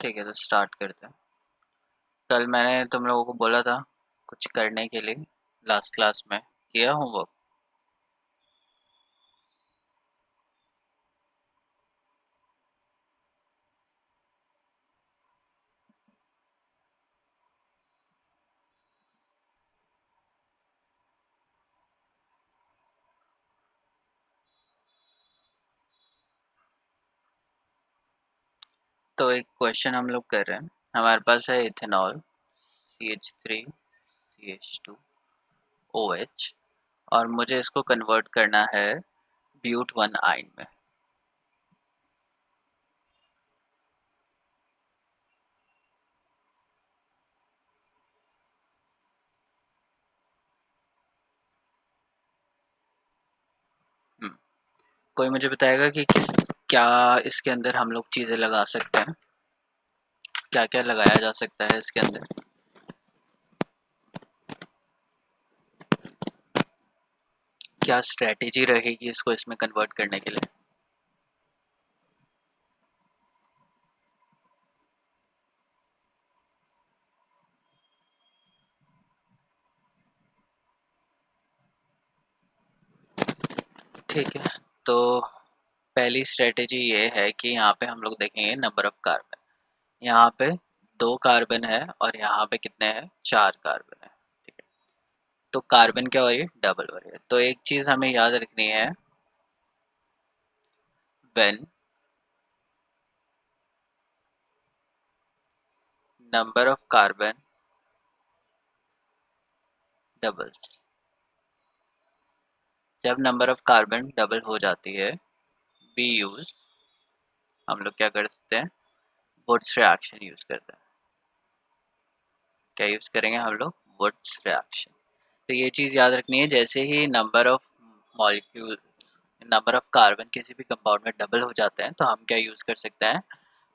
ठीक है, तो स्टार्ट करते हैं। कल मैंने तुम लोगों को बोला था कुछ करने के लिए, लास्ट क्लास में किया होमवर्क। तो एक क्वेश्चन हम लोग कर रहे हैं। हमारे पास है इथेनॉल CH3CH2OH, और मुझे इसको कन्वर्ट करना है ब्यूट वन आइन में। हम्म, कोई मुझे बताएगा कि क्या इसके अंदर हम लोग चीज़ें लगा सकते हैं, क्या क्या लगाया जा सकता है इसके अंदर। क्या स्ट्रेटेजी रहेगी इसको इसमें कन्वर्ट करने के लिए। ठीक है, तो पहली स्ट्रेटेजी ये है कि यहाँ पे हम लोग देखेंगे नंबर ऑफ कार्बन। यहाँ पे 2 कार्बन है और यहाँ पे कितने हैं, 4 कार्बन है। ठीक है, तो कार्बन क्या हो रही है, डबल हो रही है। तो एक चीज हमें याद रखनी है, when number of carbon doubles, जब नंबर ऑफ कार्बन डबल हो जाती है, वी यूज, हम लोग क्या कर सकते हैं, वुड्स रिएक्शन यूज करते हैं। क्या यूज करेंगे हम लोग, वुड्स रिएक्शन। तो ये चीज याद रखनी है, जैसे ही number of molecule, number of carbon किसी भी कंपाउंड में डबल हो जाते हैं, तो हम क्या यूज कर सकते हैं,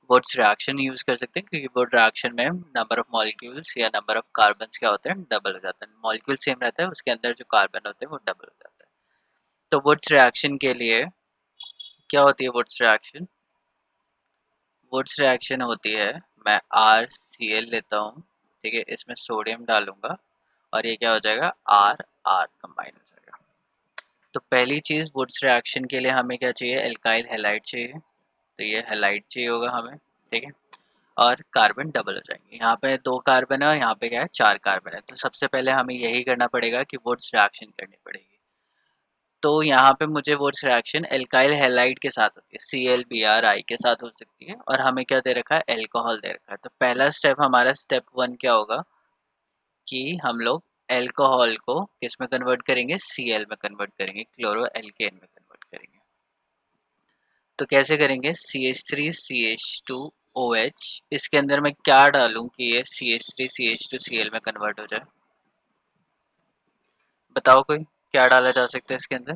वुड्स रिएक्शन यूज कर सकते हैं। क्योंकि वुड रिएक्शन में नंबर ऑफ मॉलिक्यूल्स या नंबर ऑफ कार्बन्स क्या होते हैं, डबल हो जाते हैं। मॉलिक्यूल सेम रहता है, उसके अंदर जो कार्बन होते हैं वो डबल हो जाता है। तो वुड्स रिएक्शन के लिए क्या होती है, वुड्स रिएक्शन, वुड्स रिएक्शन होती है, मैं RCl लेता हूँ, ठीक है, इसमें सोडियम डालूंगा और ये क्या हो जाएगा, आर आर कंबाइन हो जाएगा। तो पहली चीज वुड्स रिएक्शन के लिए हमें क्या चाहिए, एल्काइल हैलाइड चाहिए। तो ये हैलाइड चाहिए होगा हमें, ठीक है, और कार्बन डबल हो जाएंगे। यहाँ पे 2 कार्बन है और यहाँ पे क्या है, 4 कार्बन है। तो सबसे पहले हमें यही करना पड़ेगा कि वुड्स रिएक्शन करनी पड़ेगी। तो यहाँ पे मुझे वुड्स रिएक्शन एल्काइल हैलाइड के साथ होती है, ClBr के साथ हो सकती है, और हमें क्या दे रखा है, एल्कोहल दे रखा है। तो पहला स्टेप हमारा स्टेप 1 क्या होगा कि हम लोग एल्कोहल को किस में कन्वर्ट करेंगे, Cl में कन्वर्ट करेंगे, क्लोरो एल्केन में कन्वर्ट करेंगे। तो कैसे करेंगे, CH3CH2OH, इसके अंदर मैं क्या डालूं कि ये CH3CH2Cl में कन्वर्ट हो जाए, बताओ कोई, क्या डाला जा सकता है इसके अंदर।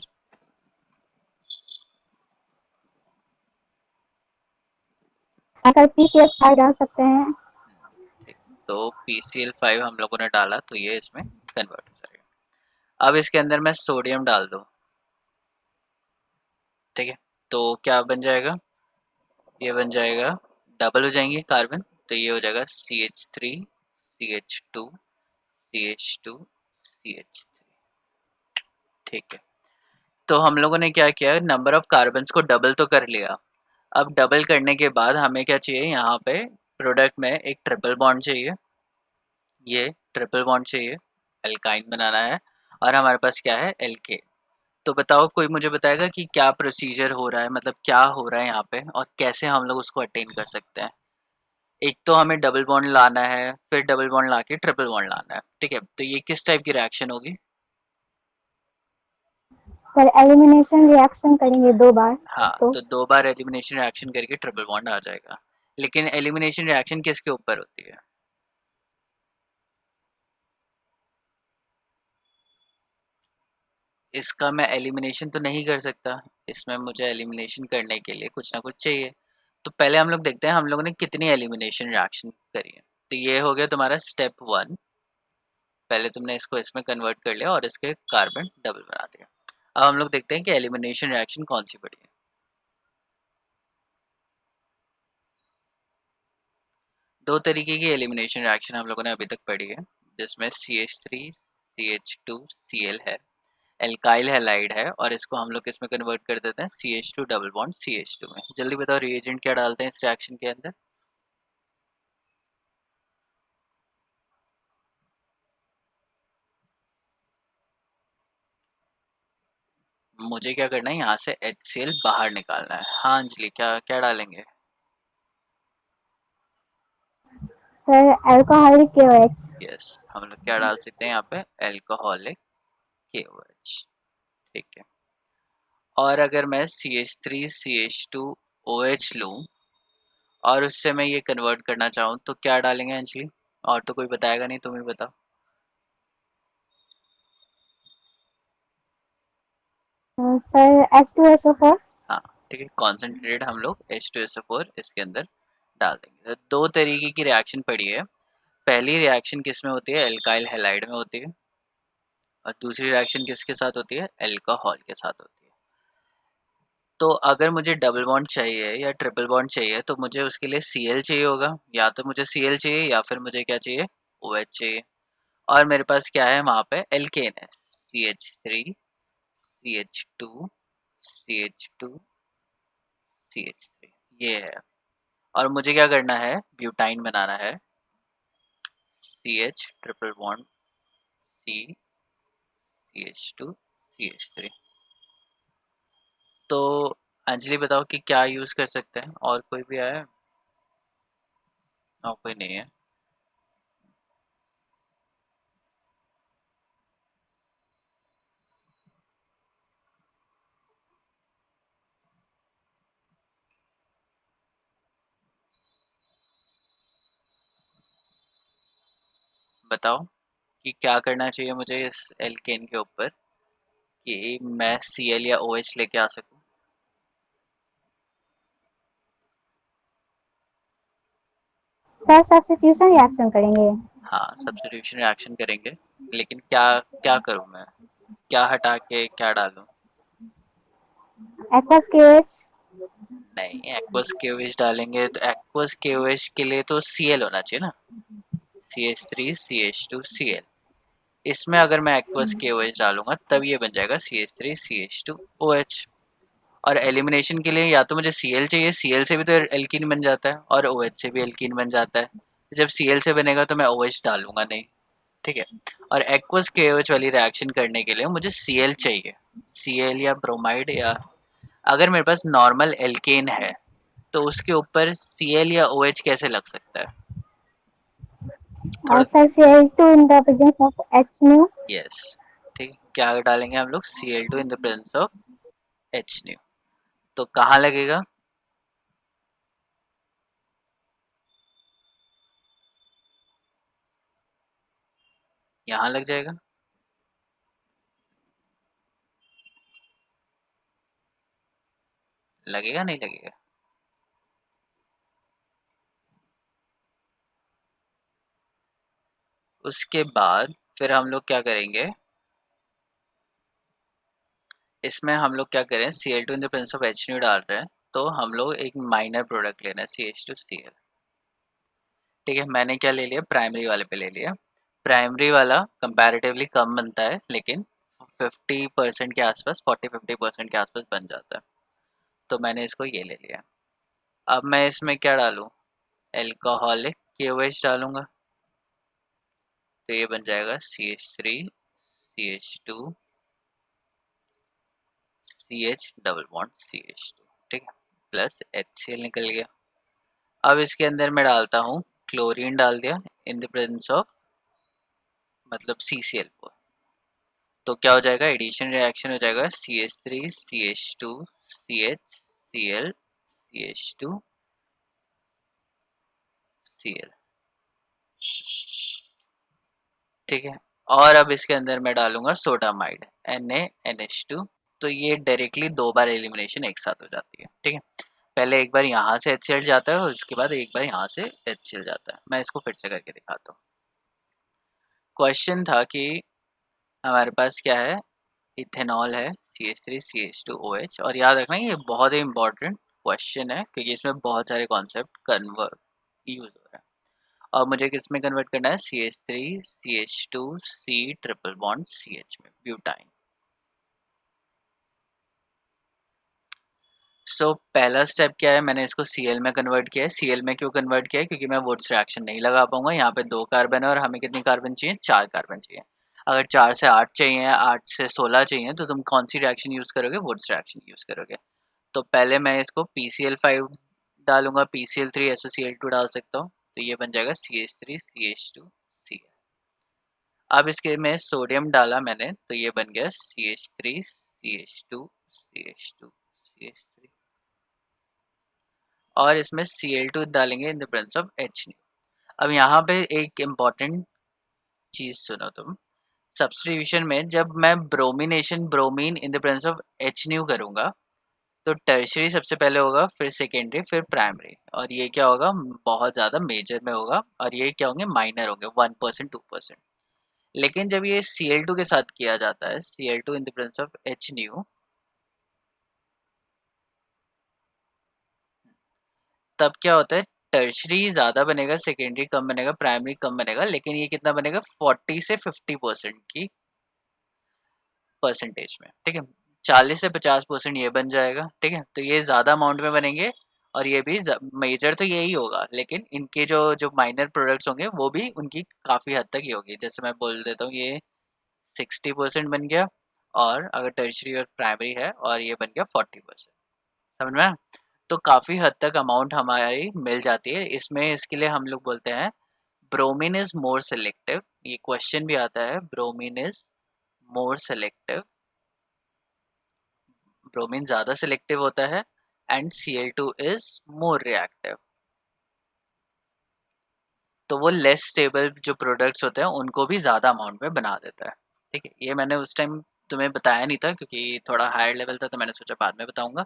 अगर PCH5 डाल सकते हैं। ठीक, तो PCl5 हम लोगों ने डाला तो ये इसमें कन्वर्ट हो जाएगा। अब इसके अंदर मैं सोडियम डाल दूं, ठीक है, तो क्या बन जाएगा, ये बन जाएगा, डबल हो जाएंगे कार्बन, तो ये हो जाएगा CH3CH2CH2CH3। ठीक है, तो हम लोगों ने क्या किया, नंबर ऑफ कार्बन्स को डबल तो कर लिया। अब डबल करने के बाद हमें क्या चाहिए, यहाँ पे प्रोडक्ट में एक ट्रिपल बॉन्ड चाहिए, ये ट्रिपल बॉन्ड चाहिए, एल्काइन बनाना है, और हमारे पास क्या है, एल्केन। तो बताओ, कोई मुझे बताएगा कि क्या प्रोसीजर हो रहा है, मतलब क्या हो रहा है यहाँ पे, और कैसे हम लोग उसको अटेन कर सकते हैं। एक तो हमें डबल बॉन्ड लाना है, फिर डबल बॉन्ड लाके ट्रिपल बॉन्ड लाना है, ठीक है, तो ये किस टाइप की रिएक्शन होगी। सर एलिमिनेशन रिएक्शन करेंगे 2 बार। हाँ, तो तो 2 बार एलिमिनेशन रिएक्शन करके ट्रिपल बॉन्ड आ जाएगा। लेकिन एलिमिनेशन रिएक्शन किसके ऊपर होती है, इसका मैं एलिमिनेशन तो नहीं कर सकता, इसमें मुझे एलिमिनेशन करने के लिए कुछ ना कुछ चाहिए। तो पहले हम लोग देखते हैं हम लोगों ने कितनी एलिमिनेशन रिएक्शन करी है। तो ये हो गया तुम्हारा स्टेप 1, पहले तुमने इसको इसमें कन्वर्ट कर लिया और इसके कार्बन डबल बना दिया। अब हम लोग देखते हैं कि एलिमिनेशन रिएक्शन कौन सी बड़ी है। दो तरीके की एलिमिनेशन रिएक्शन हम लोगों ने अभी तक पढ़ी है, जिसमें CH3 CH2 Cl है, एल्काइल हैलाइड है, और इसको हम लोग किसमें कन्वर्ट कर देते हैं, CH2 डबल बॉन्ड CH2 में। जल्दी बताओ रिएजेंट क्या डालते हैं इस रिएक्शन के अंदर। मुझे क्या करना है, यहाँ से HCl बाहर निकालना है। हाँ अंजलि, क्या क्या डालेंगे। Sir alcoholic KOH। यस, हम लोग क्या डाल सकते हैं यहाँ पे, एल्कोहलिक KOH। ठीक है, और अगर मैं CH3 CH2OH लूँ और उससे मैं ये कन्वर्ट करना चाहूँ तो क्या डालेंगे अंजलि। और तो कोई बताएगा नहीं, तुम ही बताओ। Sir H2SO4। हाँ ठीक है, कॉन्सेंट्रेटेड हम लोग H2SO4 इसके अंदर डाल देंगे। तो दो तरीके की रिएक्शन पड़ी है। पहली रिएक्शन किस में होती है, एल्काइल हैलाइड में होती है, और दूसरी रिएक्शन किसके साथ होती है, अल्कोहल के साथ होती है। तो अगर मुझे डबल बॉन्ड चाहिए या ट्रिपल बॉन्ड चाहिए तो मुझे उसके लिए Cl चाहिए होगा, या तो मुझे Cl चाहिए या फिर मुझे क्या चाहिए, OH चाहिए। और मेरे पास क्या है वहाँ पे, एल्केन है, CH3 CH2 CH2 CH3, ये है। और मुझे क्या करना है, ब्यूटाइन बनाना है, CH triple bond C CH2 CH3। तो अंजलि बताओ कि क्या यूज़ कर सकते हैं, और कोई भी आया है। और कोई नहीं है। बताओ कि क्या करना चाहिए मुझे इस एल्केन के ऊपर कि मैं Cl या OH लेके आ सकूं। सर सब्स्टिट्यूशन रिएक्शन करेंगे। हाँ सब्स्टिट्यूशन रिएक्शन करेंगे, लेकिन क्या क्या करूं मैं, क्या हटा के क्या डालूं। Aqueous KOH। नहीं, एक्वस KOH डालेंगे तो एक्वस KOH के लिए तो Cl होना चाहिए ना, CH3 CH2 Cl। इसमें अगर मैं एक्वस KOH डालूंगा तब ये बन जाएगा CH3 CH2OH। और एलिमिनेशन के लिए या तो मुझे Cl चाहिए, Cl से भी तो एल्कीन बन जाता है और OH से भी एल्कीन बन जाता है। तो जब Cl से बनेगा तो मैं OH डालूंगा नहीं। ठीक है, और एक्वस KOH वाली रिएक्शन करने के लिए मुझे Cl चाहिए, Cl या ब्रोमाइड, या अगर मेरे पास नॉर्मल एल्केन है तो उसके ऊपर Cl या OH कैसे लग सकता है थोड़ा। Sir Cl2 in the presence of H new. Yes, ठीक है, क्या डालेंगे हम लोग, Cl2 in the presence of H new. तो कहाँ लगेगा, यहाँ लग जाएगा। लगेगा नहीं लगेगा, उसके बाद फिर हम लोग क्या करेंगे, इसमें हम लोग क्या करें, Cl2 in the presence of H new डाल रहे हैं, तो हम लोग एक माइनर प्रोडक्ट लेना है, CH2Cl। ठीक है, मैंने क्या ले लिया, प्राइमरी वाले पे ले लिया। प्राइमरी वाला कंपैरेटिवली कम बनता है, लेकिन 50% के आसपास, 40-50% के आसपास बन जाता है। तो मैंने इसको ये ले लिया। अब मैं इसमें क्या डालूँ, एल्कोहलिक KOH डालूंगा, तो ये बन जाएगा CH3 CH2 CH double bond CH2। ठीक है, प्लस HCl निकल गया। अब इसके अंदर मैं डालता हूँ, क्लोरीन डाल दिया इन द प्रेजेंस ऑफ, मतलब CCl4। तो क्या हो जाएगा, एडिशन रिएक्शन हो जाएगा, CH3 CH2 CH Cl CH2 Cl। ठीक है, और अब इसके अंदर मैं डालूंगा सोडामाइड NaNH2। तो ये डायरेक्टली दो बार एलिमिनेशन एक साथ हो जाती है। ठीक है, पहले एक बार यहाँ से HCl जाता है और उसके बाद एक बार यहाँ से HCl जाता है। मैं इसको फिर से करके दिखाता हूँ। क्वेश्चन था कि हमारे पास क्या है, इथेनॉल है, CH3CH2OH। और याद रखना ये बहुत ही इंपॉर्टेंट क्वेश्चन है क्योंकि इसमें बहुत सारे कॉन्सेप्ट कन्वर्ट यूज हो रहे हैं। और मुझे किस में कन्वर्ट करना है, CH3 CH2 C triple bond CH में, ब्यूटाइन। पहला स्टेप क्या है, मैंने इसको Cl में कन्वर्ट किया है। Cl में क्यों कन्वर्ट किया है, क्योंकि मैं वुड्स रिएक्शन नहीं लगा पाऊंगा। यहाँ पे 2 कार्बन है और हमें कितनी कार्बन चाहिए, 4 कार्बन चाहिए। अगर 4 से 8 चाहिए, 8 से 16 चाहिए, तो तुम कौन सी रिएक्शन यूज करोगे, वुड्स रिएक्शन यूज करोगे। तो पहले मैं इसको PCl5 डालूंगा, PCl3 SOCl2 डाल सकता हूँ, तो ये बन जाएगा CH3 CH2 Cl। अब इसके में सोडियम डाला मैंने, तो ये बन गया CH3 CH2 CH2 CH3। और इसमें Cl2 डालेंगे इन द प्रेजेंस ऑफ H। अब यहाँ पे एक इम्पॉर्टेंट चीज सुनो तुम, सब्स्टिट्यूशन में जब मैं bromination, bromine in the presence of H new करूंगा, तो टर्शरी सबसे पहले होगा, फिर सेकेंडरी, फिर प्राइमरी, और ये क्या होगा, बहुत ज़्यादा मेजर में होगा, और ये क्या होंगे, माइनर होंगे, 1% 2%। लेकिन जब ये Cl2 के साथ किया जाता है, Cl2 in the presence of H new, तब क्या होता है, टर्शरी ज़्यादा बनेगा, सेकेंडरी कम बनेगा, प्राइमरी कम बनेगा, लेकिन ये कितना बनेगा, 40 से 50% की परसेंटेज में, ठीक है। 40 से 50% ये बन जाएगा, ठीक है। तो ये ज़्यादा अमाउंट में बनेंगे, और ये भी मेजर तो यही होगा, लेकिन इनके जो जो माइनर प्रोडक्ट्स होंगे वो भी उनकी काफ़ी हद तक ही होगी। जैसे मैं बोल देता हूँ, ये 60% बन गया, और अगर टर्शरी और प्राइमरी है, और ये बन गया 40%। समझ में आया? तो काफ़ी हद तक अमाउंट हमारी मिल जाती है इसमें। इसके लिए हम लोग बोलते हैं ब्रोमीन इज मोर सेलेक्टिव। ये क्वेश्चन भी आता है, bromine is more selective, bromine ज़्यादा सिलेक्टिव होता है, and Cl2 is more reactive. तो वो लेस स्टेबल जो प्रोडक्ट्स होते हैं उनको भी ज़्यादा अमाउंट में बना देता है, ठीक है। ये मैंने उस टाइम तुम्हें बताया नहीं था, क्योंकि थोड़ा हायर लेवल था, तो मैंने सोचा बाद में बताऊंगा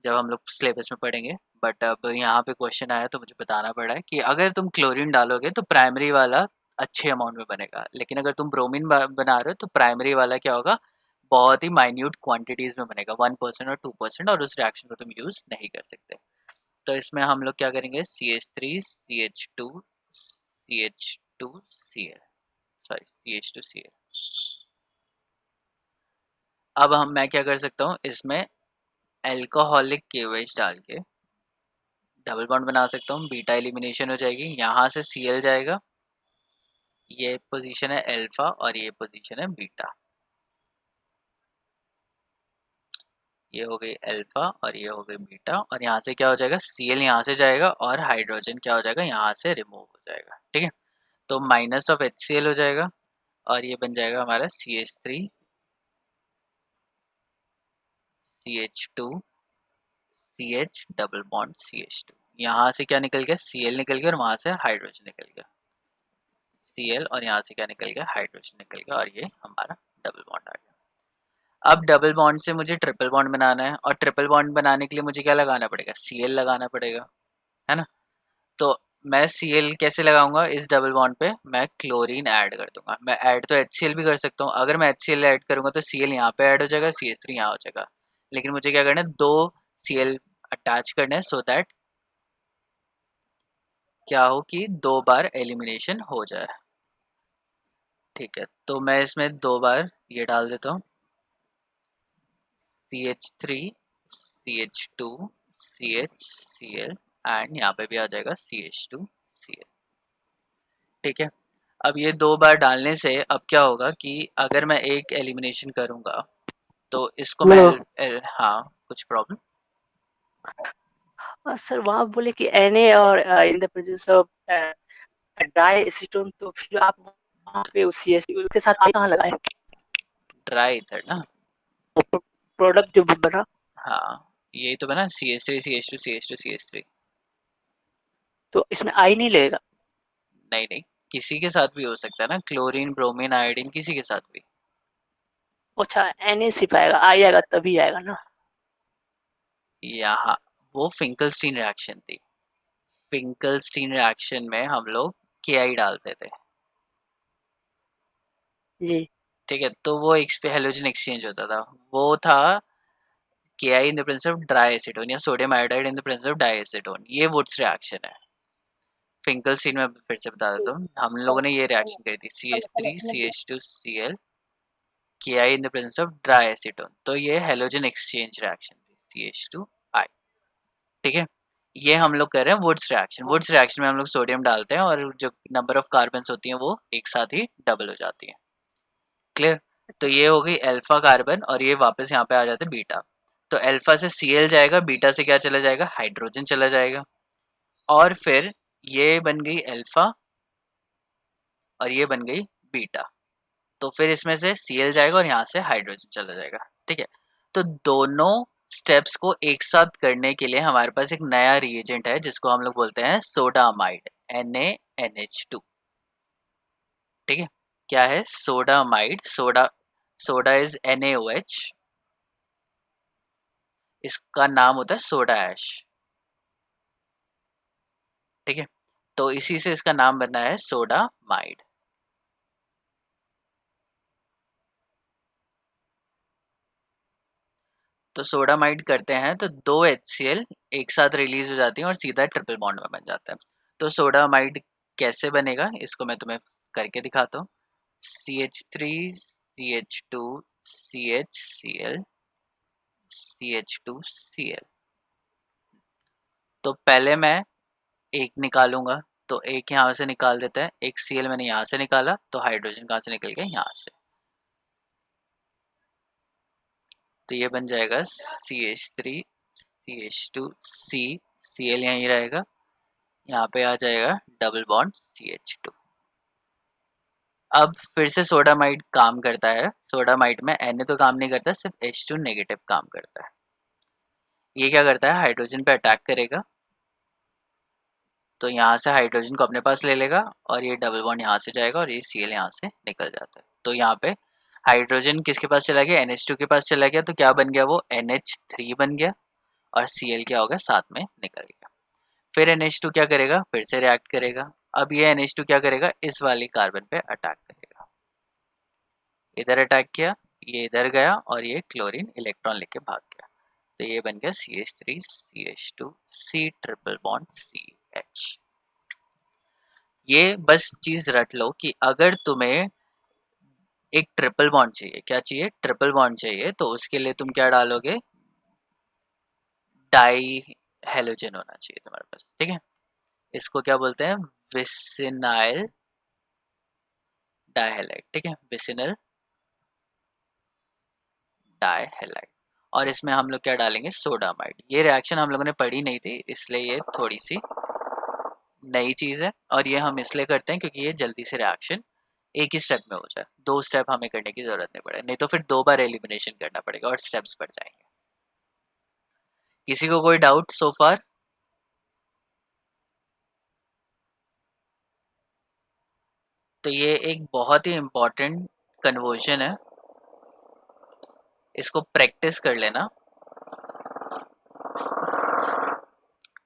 जब हम लोग सिलेबस में पढ़ेंगे। बट अब यहाँ पे क्वेश्चन आया तो मुझे बताना पड़ा है कि अगर तुम क्लोरीन डालोगे तो प्राइमरी वाला अच्छे अमाउंट में बनेगा, लेकिन अगर तुम ब्रोमीन बना रहे हो तो प्राइमरी वाला क्या होगा, बहुत ही माइन्यूट क्वांटिटीज में बनेगा, 1% और 2%, और उस रिएक्शन को तुम यूज नहीं कर सकते। तो इसमें हम लोग क्या करेंगे, CH3 CH2 CH2 Cl, sorry CH2 Cl। अब मैं क्या कर सकता हूँ, इसमें एल्कोहलिक KOH डाल के डबल बॉन्ड बना सकता हूँ, बीटा एलिमिनेशन हो जाएगी, यहाँ से Cl जाएगा, ये पोजीशन है अल्फा और ये पोजीशन है बीटा, ये हो गई अल्फा और ये हो गई बीटा, और यहाँ से क्या हो जाएगा, Cl यहाँ से जाएगा और हाइड्रोजन क्या हो जाएगा, यहाँ से रिमूव हो जाएगा, ठीक है। तो माइनस ऑफ HCl हो जाएगा, और ये बन जाएगा हमारा CH3 CH2 CH double bond CH2। यहाँ से क्या निकल गया, Cl निकल गया, और वहाँ से हाइड्रोजन निकल गया, Cl, और यहाँ से क्या निकल गया, हाइड्रोजन निकल गया, और ये हमारा डबल बॉन्ड आ गया। अब डबल बॉन्ड से मुझे ट्रिपल बॉन्ड बनाना है, और ट्रिपल बॉन्ड बनाने के लिए मुझे क्या लगाना पड़ेगा, Cl लगाना पड़ेगा, है ना। तो मैं Cl कैसे लगाऊंगा, इस डबल बॉन्ड पे मैं क्लोरीन ऐड कर दूंगा। मैं ऐड तो HCl भी कर सकता हूँ, अगर मैं HCl ऐड करूंगा तो Cl यहाँ पे ऐड हो जाएगा, CH3 यहाँ हो जाएगा, लेकिन मुझे क्या करना है, 2 Cl अटैच करना है, सो दैट क्या हो कि 2 बार एलिमिनेशन हो जाए, ठीक है। तो मैं इसमें 2 बार ये डाल देता हूँ, CH3 CH2 CHCl, एंड यहाँ पे भी आ जाएगा CH2Cl, ठीक है। अब ये 2 बार डालने से अब क्या होगा कि अगर मैं एक एलिमिनेशन करूंगा तो इसको मैं हेलो हाँ, कुछ प्रॉब्लम। सर वहाँ बोले कि Na और इन the presence of dry acetone, तो फिर आप वहाँ पे उस CH उसके साथ कहाँ लगाए ड्राई ईथर ना, प्रोडक्ट जो बना, हाँ यही तो बना, CH3 CH2 CH2 CH3। तो इसमें आई नहीं लगेगा। नहीं नहीं, किसी के साथ भी हो सकता है ना, क्लोरीन ब्रोमीन आयोडीन किसी के साथ भी। अच्छा Na सिर्फ आएगा, आई आएगा तभी आएगा ना। यहाँ वो फिंकलस्टीन रिएक्शन थी, फिंकलस्टीन रिएक्शन में हम लोग KI डालते थे, जी ठीक है। तो वो हेलोजन एक्सचेंज होता था, वो था KI in the presence of dry acetone, या sodium iodide in the presence of dry acetone, ये वुड्स रिएक्शन है। फिंकलस्टीन में फिर से बता देता हूँ, हम लोगों ने ये रिएक्शन करी थी CH3 CH2 Cl Ki in the presence of dry acetone, तो ये हेलोजन एक्सचेंज रिएक्शन थी CH2I। ठीक है, ये हम लोग कर रहे हैं वुड्स रिएक्शन। वुड्स रिएक्शन में हम लोग सोडियम डालते हैं और जो नंबर ऑफ कार्बन्स होती हैं वो एक साथ ही डबल हो जाती है। क्लियर? तो ये हो गई अल्फा कार्बन और ये वापस यहाँ पे आ जाते हैं बीटा। तो अल्फा से Cl जाएगा, बीटा से क्या चला जाएगा, हाइड्रोजन चला जाएगा, और फिर ये बन गई अल्फा और ये बन गई बीटा। तो फिर इसमें से Cl जाएगा और यहाँ से हाइड्रोजन चला जाएगा। ठीक है, तो दोनों स्टेप्स को एक साथ करने के लिए हमारे पास एक नया रिएजेंट है जिसको हम लोग बोलते हैं सोडामाइड, NaNH2। ठीक है, क्या है सोडामाइड, सोडा इज NaOH, इसका नाम होता है सोडा ऐश। ठीक है, तो इसी से इसका नाम बना है सोडामाइड। तो सोडामाइड करते हैं तो दो HCl एक साथ रिलीज हो जाती हैं और सीधा ट्रिपल बॉन्ड में बन जाता है। तो सोडामाइड कैसे बनेगा इसको मैं तुम्हें करके दिखाता हूँ। CH3 CH2 CHCl CH2Cl। तो पहले मैं एक निकालूंगा, तो एक यहाँ से निकाल देता है, एक Cl मैंने यहाँ से निकाला, तो हाइड्रोजन कहाँ से निकल गया, यहाँ से। तो ये बन जाएगा CH3 CH2 C, Cl यहीं रहेगा, यहाँ पे आ जाएगा डबल बॉन्ड CH2। अब फिर से सोडामाइड काम करता है, सोडामाइड में Na तो काम नहीं करता, सिर्फ H2 नेगेटिव काम करता है। ये क्या करता है, हाइड्रोजन पे अटैक करेगा, तो यहाँ से हाइड्रोजन को अपने पास ले लेगा और ये डबल बॉन्ड यहाँ से जाएगा और ये Cl यहाँ से निकल जाता है। तो यहाँ पे हाइड्रोजन किसके पास चला गया, NH2 के पास चला गया, तो क्या बन गया, वो NH3 बन गया और Cl क्या होगा, साथ में निकल गया। फिर NH2 क्या करेगा, फिर से रिएक्ट करेगा। अब ये NH2 क्या करेगा, इस वाली कार्बन पे अटैक करेगा, इधर अटैक किया, ये इधर गया और ये क्लोरीन इलेक्ट्रॉन लेके भाग गया। तो ये बन गया CH3 CH2 C triple bond CH। ये बस चीज रट लो कि अगर तुम्हें एक ट्रिपल बॉन्ड चाहिए, क्या चाहिए, ट्रिपल बॉन्ड चाहिए, तो उसके लिए तुम क्या डालोगे, डाई हेलोजन होना चाहिए तुम्हारे पास। ठीक है, इसको क्या बोलते हैं, विसिनाइल डाइहैलाइड। ठीक है, विसिनल डाइहैलाइड, और इसमें हम लोग क्या डालेंगे, सोडामाइड। ये रिएक्शन हम लोगों ने पढ़ी नहीं थी, इसलिए ये थोड़ी सी नई चीज़ है, और ये हम इसलिए करते हैं क्योंकि ये जल्दी से रिएक्शन एक ही स्टेप में हो जाए, दो स्टेप हमें करने की जरूरत नहीं पड़े, नहीं तो फिर दो बार एलिमिनेशन करना पड़ेगा और स्टेप्स बढ़ जाएंगे। किसी को कोई डाउट सो फार? तो ये एक बहुत ही इम्पोर्टेंट कन्वर्जन है, इसको प्रैक्टिस कर लेना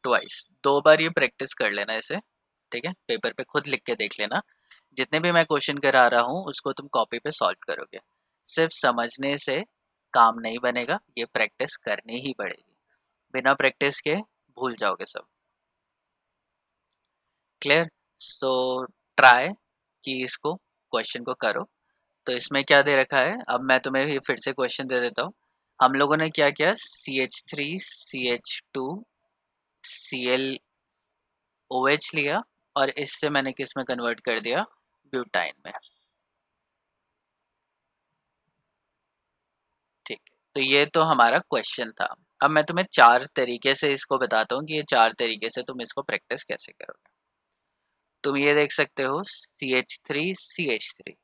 ट्वाइस, दो बार ये प्रैक्टिस कर लेना इसे। ठीक है, पेपर पे खुद लिख के देख लेना, जितने भी मैं क्वेश्चन करा रहा हूँ उसको तुम कॉपी पे सॉल्व करोगे। सिर्फ समझने से काम नहीं बनेगा, ये प्रैक्टिस करनी ही पड़ेगी, बिना प्रैक्टिस के भूल जाओगे सब। क्लियर? सो ट्राई कि इसको क्वेश्चन को करो। तो इसमें क्या दे रखा है, अब मैं तुम्हें फिर से क्वेश्चन दे देता हूँ। हम लोगों ने क्या किया, CH3 CH2 ClOH लिया और इससे मैंने किस में कन्वर्ट कर दिया, ब्यूटाइन में। ठीक, तो ये तो हमारा क्वेश्चन था। अब मैं तुम्हें चार तरीके से इसको बताता हूँ कि ये चार तरीके से तुम इसको प्रैक्टिस कैसे करोगे। तुम ये देख सकते हो CH3 CH3,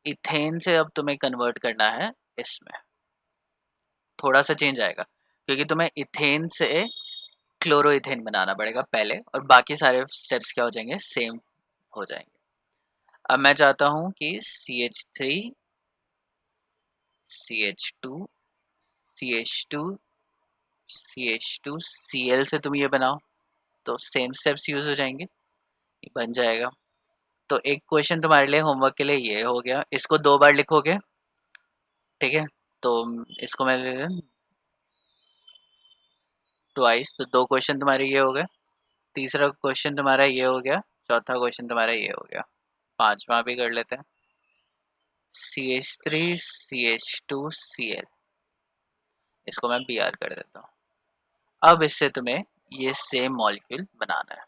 इथेन से अब तुम्हें कन्वर्ट करना है इसमें, थोड़ा सा चेंज आएगा क्योंकि तुम्हें इथेन से क्लोरोइथेन बनाना पड़ेगा पहले, और बाकी सारे स्टेप्स क्या हो जाएंगे, सेम हो जाएंगे। अब मैं चाहता हूँ कि CH3 CH2 CH2 CH2 Cl से तुम ये बनाओ, तो सेम स्टेप्स यूज हो जाएंगे, ये बन जाएगा। तो एक क्वेश्चन तुम्हारे लिए होमवर्क के लिए ये हो गया, इसको दो बार लिखोगे। ठीक है, तो इसको मैं ले ट्वाइस, तो दो क्वेश्चन तुम्हारे ये हो गए। तीसरा क्वेश्चन तुम्हारा ये हो गया, चौथा क्वेश्चन तुम्हारा ये हो गया, पांचवा भी कर लेते हैं। CH3 CH2 Cl, इसको मैं Br कर देता हूँ। अब इससे तुम्हें ये सेम मॉलिक्यूल बनाना है।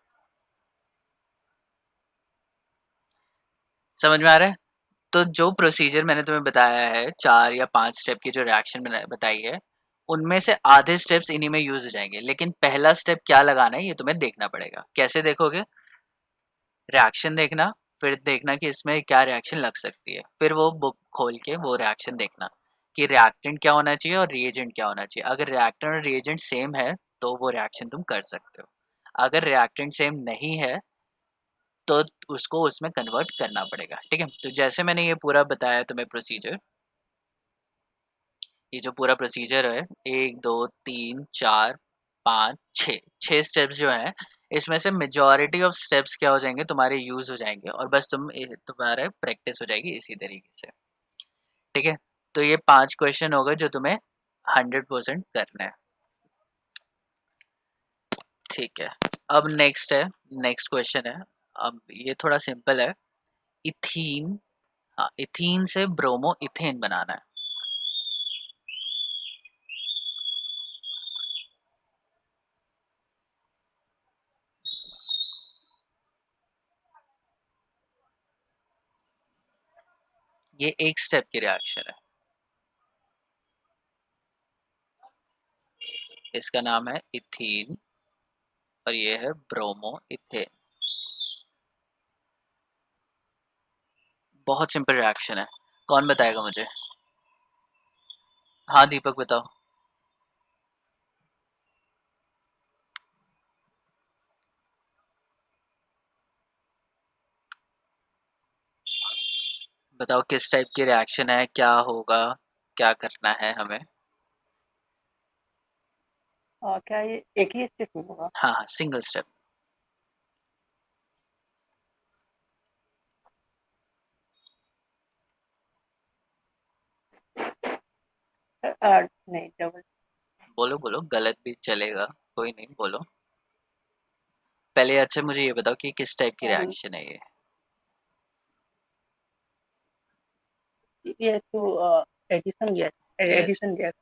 समझ में आ रहा है? तो जो प्रोसीजर मैंने तुम्हें बताया है, 4 या 5 स्टेप की जो रिएक्शन बताई है, उनमें से आधे स्टेप्स इन्हीं में यूज हो जाएंगे, लेकिन पहला स्टेप क्या लगाना है ये तुम्हें देखना पड़ेगा। कैसे देखोगे? रिएक्शन देखना, फिर देखना कि इसमें क्या रिएक्शन लग सकती है, फिर वो बुक खोल के वो रिएक्शन देखना कि रिएक्टेंट क्या होना चाहिए और रिएजेंट क्या होना चाहिए। अगर रिएक्टेंट और रिएजेंट सेम है तो वो रिएक्शन तुम कर सकते हो। अगर रिएक्टेंट सेम नहीं है तो उसको उसमें कन्वर्ट करना पड़ेगा। ठीक है, तो जैसे मैंने ये पूरा बताया तुम्हें प्रोसीजर, ये जो पूरा प्रोसीजर है 1 2 3 4 5 6 6 स्टेप्स जो हैं, इसमें से मेजॉरिटी ऑफ स्टेप्स क्या हो जाएंगे, तुम्हारे यूज हो जाएंगे और बस तुम्हारे प्रैक्टिस हो जाएगी इसी तरीके से। ठीक है, तो ये 5 क्वेश्चन होगा जो तुम्हें 100% करना है। ठीक है, अब नेक्स्ट क्वेश्चन है। अब ये थोड़ा सिंपल है। इथीन, हाँ, इथीन से ब्रोमो इथेन बनाना है। ये एक स्टेप की रिएक्शन है, इसका नाम है इथीन और ये है ब्रोमो इथेन। बहुत सिंपल रिएक्शन है, कौन बताएगा मुझे? हाँ दीपक बताओ। बताओ किस टाइप की रिएक्शन है, क्या होगा, क्या करना है हमें? क्या ये एक ही स्टेप में होगा? हाँ हाँ, सिंगल स्टेप। नहीं, डबल। बोलो बोलो, गलत भी चलेगा, कोई नहीं, बोलो। पहले अच्छा मुझे ये बताओ कि किस टाइप की रिएक्शन है ये? ये तो addition gas, yes, addition gas.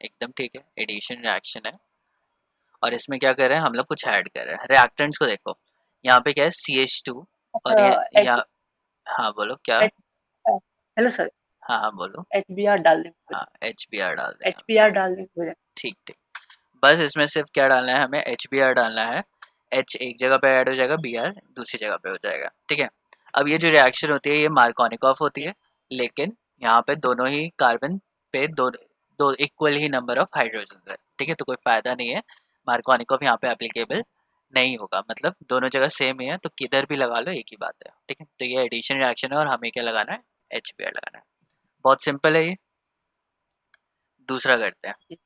एकदम ठीक है, एडिशन रिएक्शन है। और इसमें क्या कर रहे हैं हम लोग, कुछ ऐड कर रहे हैं। रिएक्टेंट्स को देखो, यहाँ पे क्या है CH2 और अच्छा, ये एच यहाँ, हाँ बोलो क्या? एच हेलो सर, हाँ हाँ बोलो। HBr डाल देंगे, हाँ HBr डाल दें हम। HBr डाल देंगे हो जाएगा। ठीक ठीक, बस इसमें सिर्फ क्या डालना है हमें, HBr डालना है। H एक जगह पे ऐड हो जाएगा, Br दूसरी जगह पे हो जाएगा। ठीक है, अब ये जो रिएक्शन होती है ये मार्कोनिकॉफ होती है, लेकिन यहाँ पे दोनों ही कार्बन पे दो दो equal he number of hydrogen है। ठीक है, तो कोई फायदा नहीं है, मार्कोनिकॉफ यहाँ पे एप्लीकेबल नहीं होगा। मतलब दोनों जगह सेम ही है, तो किधर भी लगा लो एक ही बात है। ठीक है, तो ये एडिशन रिएक्शन है और हमें क्या लगाना है, HBr लगाना है। बहुत सिंपल है ये। दूसरा करते हैं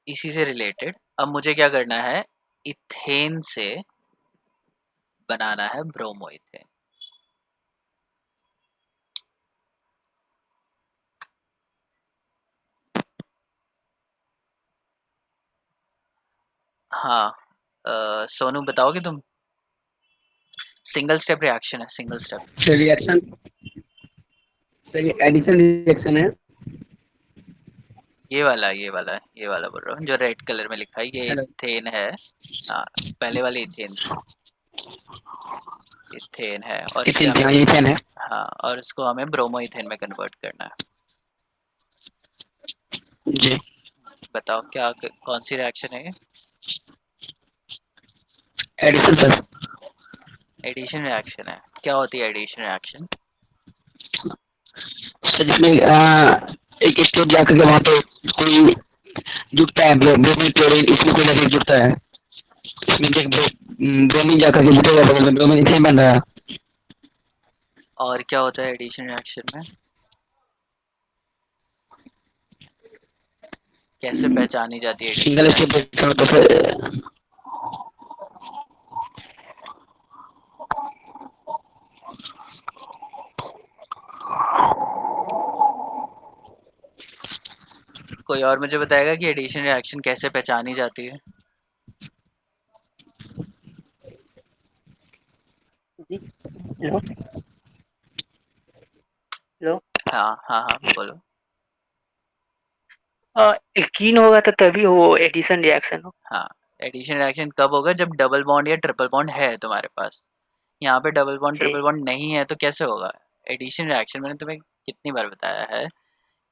इसी से रिलेटेड। अब मुझे क्या करना है, इथेन से बनाना है ब्रोमो इथेन। हाँ, सोनू बताओगे तुम? सिंगल स्टेप रिएक्शन है, सिंगल स्टेप। रिएक्शन, सर ये एडिशन रिएक्शन है। ये वाला बोल रहा हूँ जो रेड कलर में लिखा है, ये हेलो, इथेन है। हाँ, पहले वाले इथेन थी, इथेन है और इससे इथेन, हमें, हाँ ये इथेन है हाँ, और इसको हमें ब्रोमो इथेन में कन्वर्ट करना है। जी। बताओ क्या, कौन सी रिएक्शन है ये? Addition sir. एडिशन रिएक्शन है। क्या होती है एडिशन रिएक्शन? सर जिसमें एक स्टेप जाकर के वहाँ पे कोई जुड़ता है, ब्रोमीन क्लोरीन, इसमें कोई जाकर जुड़ता है, इसमें जो ब्रोमीन जाकर के जुटेगा तो ब्रोमीन इथेन बन रहा है। और क्या होता है एडिशन रिएक्शन में? कैसे पहचानी जाती है एडिशन सिंगल रिएक्शन? स्टेप तो फिर कोई और मुझे बताएगा कि एडिशन रिएक्शन कैसे पहचानी जाती है? जी हेलो हेलो हाँ हाँ हाँ बोलो। एल्कीन होगा तो तभी वो एडिशन रिएक्शन हो। हाँ, एडिशन रिएक्शन कब होगा? जब डबल बॉन्ड या ट्रिपल बॉन्ड है तुम्हारे पास। यहाँ पे double bond okay. Triple bond नहीं है तो कैसे होगा एडिशन रिएक्शन? मैंने तुम्हें कितनी बार बताया है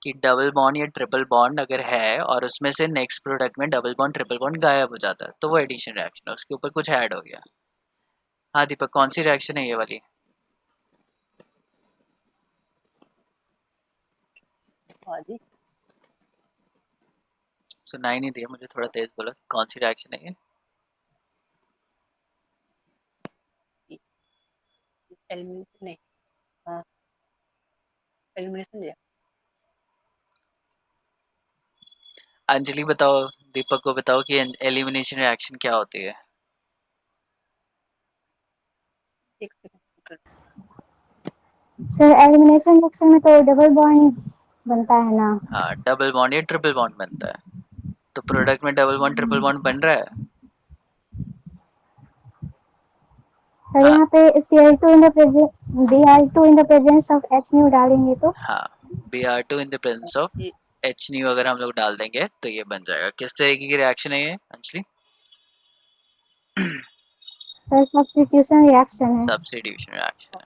कि डबल बॉन्ड या ट्रिपल बॉन्ड अगर है और उसमें से नेक्स्ट प्रोडक्ट में डबल बॉन्ड ट्रिपल बॉन्ड गायब हो जाता है तो वो एडिशन रिएक्शन है, उसके ऊपर कुछ ऐड हो गया। हाँ दीपक, कौन सी रिएक्शन है ये वाली? हाँ जी, सुनाई नहीं दिया मुझे, थोड़ा तेज बोलो, कौन सी रिएक्शन है ये? एलिमिनेशन नहीं, हाँ एलिमिनेशन रिएक्शन। अंजलि बताओ, दीपक को बताओ कि एलिमिनेशन रिएक्शन क्या होती है। एक सेकंड। सर एलिमिनेशन रिएक्शन में तो डबल बॉन्ड बनता है ना। हाँ, डबल बॉन्ड या ट्रिपल बॉन्ड बनता है। तो प्रोडक्ट में डबल बॉन्ड ट्रिपल बॉन्ड बन रहा है। सर हाँ यहाँ पे Cl2 in the presence Br2 in the presence of H डालेंगे तो हाँ, Br2 in the presence of ये एच न्यू अगर हम लोग डाल देंगे तो ये बन जाएगा। किस तरीके की रिएक्शन है ये अंजलि? सर सब्स्टिट्यूशन रिएक्शन है। सब्स्टिट्यूशन रिएक्शन है।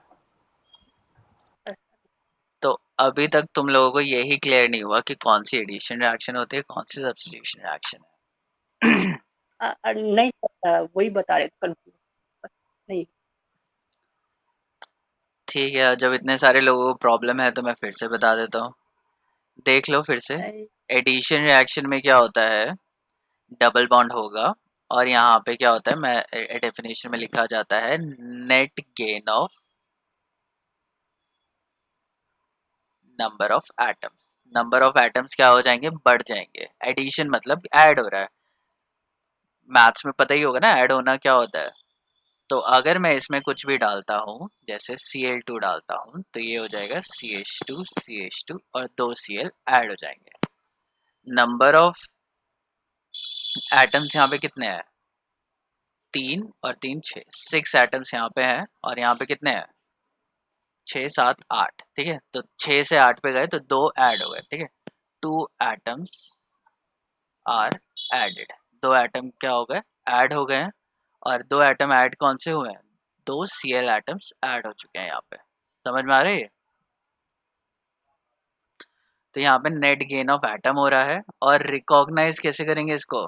तो अभी तक तुम लोगों को यही क्लियर नहीं हुआ कि कौन सी एडिशन रिएक्शन होती है, कौन सी सब्स्टिट्यूशन रिएक्शन है। नहीं वही बता रहे कंफ्यूज नहीं। ठीक है, जब इतने सारे लोगों को प्रॉब्लम है तो मैं फिर से बता देता हूँ, देख लो फिर से। अरे, एडिशन रिएक्शन में क्या होता है, डबल बॉन्ड होगा और यहाँ पे क्या होता है, मैं डेफिनेशन में लिखा जाता है net gain of number of atoms. Number of atoms क्या हो जाएंगे, बढ़ जाएंगे। एडिशन मतलब ऐड हो रहा है, मैथ्स में पता ही होगा ना ऐड होना क्या होता है। तो अगर मैं इसमें कुछ भी डालता हूँ, जैसे Cl2 डालता हूँ तो ये हो जाएगा CH2 CH2 और 2 Cl ऐड हो जाएंगे। नंबर ऑफ एटम्स यहाँ पे कितने हैं, 3 और 3 6, 6 एटम्स यहाँ पे हैं और यहाँ पे कितने हैं, 6 7 8। ठीक है, तो 6 से 8 पे गए तो 2 ऐड हो गए। ठीक है, 2 एटम्स आर एडेड। 2 एटम क्या हो गए, ऐड हो गए हैं। और 2 एटम ऐड कौन से हुए हैं, 2 Cl एटम्स ऐड हो चुके हैं यहाँ पे। समझ में आ रही है? तो यहाँ पे नेट गेन ऑफ एटम हो रहा है। और रिकॉग्नाइज कैसे करेंगे इसको,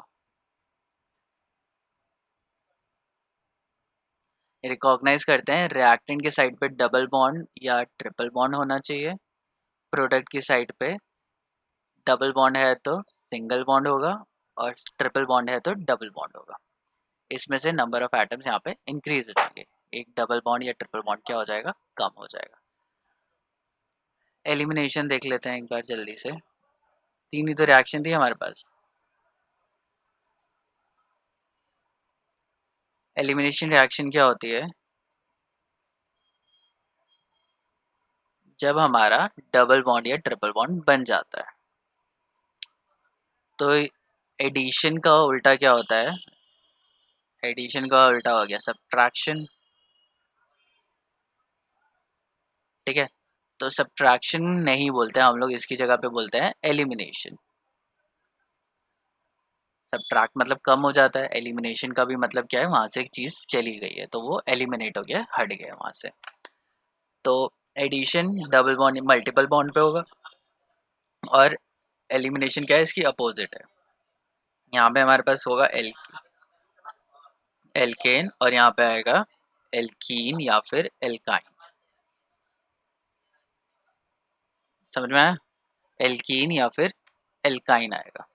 रिकॉग्नाइज करते हैं रिएक्टेंट के साइड पे डबल बॉन्ड या ट्रिपल बॉन्ड होना चाहिए, प्रोडक्ट की साइड पे डबल बॉन्ड है तो सिंगल बॉन्ड होगा और ट्रिपल बॉन्ड है तो डबल बॉन्ड होगा। इसमें से नंबर ऑफ एटम्स यहाँ पे इंक्रीज हो जाएंगे, एक डबल बॉन्ड या ट्रिपल बॉन्ड क्या हो जाएगा, कम हो जाएगा। एलिमिनेशन देख लेते हैं एक बार जल्दी से। 3 ही तो रिएक्शन थी हमारे पास। एलिमिनेशन रिएक्शन क्या होती है, जब हमारा डबल बॉन्ड या ट्रिपल बॉन्ड बन जाता है। तो एडिशन का उल्टा क्या होता है, एडिशन का उल्टा हो गया सब्ट्रैक्शन। ठीक है, तो सब्ट्रैक्शन नहीं बोलते हैं हम लोग, इसकी जगह पे बोलते हैं एलिमिनेशन। सब्ट्रैक्ट मतलब कम हो जाता है, एलिमिनेशन का भी मतलब क्या है, वहां से एक चीज चली गई है तो वो एलिमिनेट हो गया, हट गया वहां से। तो addition double bond multiple bond पे होगा और एलिमिनेशन क्या है, इसकी अपोजिट है। यहाँ पे हमारे पास होगा एल्केन और यहाँ पे आएगा एल्कीन या फिर एल्काइन। समझ में आया, एल्कीन या फिर एल्काइन आएगा।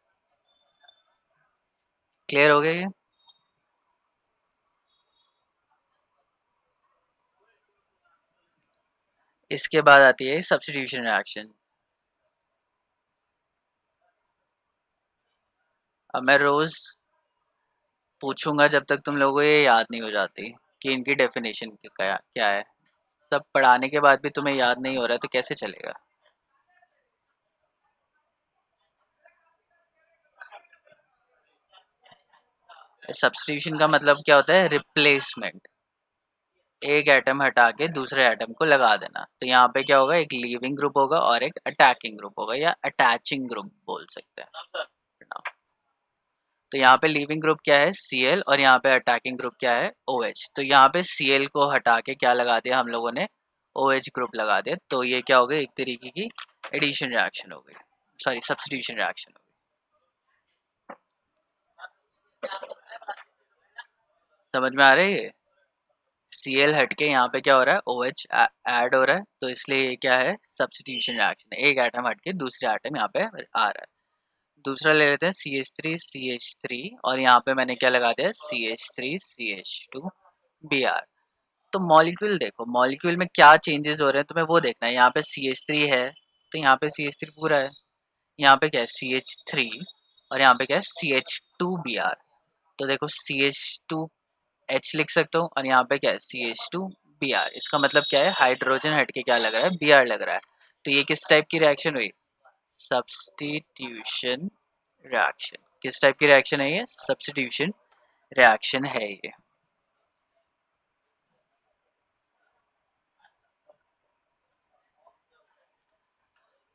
क्लियर हो गया ये? इसके बाद आती है सब्स्टिट्यूशन रिएक्शन। अब मैं रोज पूछूंगा जब तक तुम लोगों को ये याद नहीं हो जाती कि इनकी डेफिनेशन क्या क्या है। सब पढ़ाने के बाद भी तुम्हें याद नहीं हो रहा है तो कैसे चलेगा। सब्स्टिट्यूशन का मतलब क्या होता है, रिप्लेसमेंट। एक एटम हटा के दूसरे एटम को लगा देना। तो यहाँ पे क्या होगा, एक लीविंग ग्रुप होगा और एक अटैकिंग ग्रुप होगा, या अटैचिंग ग्रुप बोल सकते हैं। तो यहाँ पे लीविंग ग्रुप क्या है, Cl, और यहाँ पे अटैकिंग ग्रुप क्या है, OH। तो यहाँ पे Cl को हटा के क्या लगा दिया हम लोगों ने, OH ग्रुप लगा दिया। तो ये क्या हो गई, एक तरीके की एडिशन रिएक्शन हो गई, सॉरी सब्स्टिट्यूशन रिएक्शन हो गई। समझ में आ रहा है ये? Cl हट के यहाँ पे क्या हो रहा है, OH ऐड हो रहा है, तो इसलिए ये क्या है, सब्स्टिट्यूशन रिएक्शन है। एक एटम हट के दूसरे एटम यहाँ पे आ रहा है। दूसरा ले लेते हैं CH3CH3, और यहाँ पे मैंने क्या लगा दिया, CH3CH2Br। तो मॉलिक्यूल देखो, मॉलिक्यूल में क्या चेंजेस हो रहे हैं तुम्हें वो देखना है। यहाँ पे CH3 है तो यहाँ पे CH3 पूरा है, यहाँ पे क्या है CH3, और यहाँ पे क्या है CH2Br। तो देखो CH2H लिख सकता हूँ, और यहाँ पे क्या है CH2Br। इसका मतलब क्या है, हाइड्रोजन हट के क्या लग रहा है, Br लग रहा है। तो ये किस टाइप की रिएक्शन हुई, सब्स्टिट्यूशन रिएक्शन। किस टाइप की रिएक्शन है ये, सब्स्टिट्यूशन रिएक्शन है ये।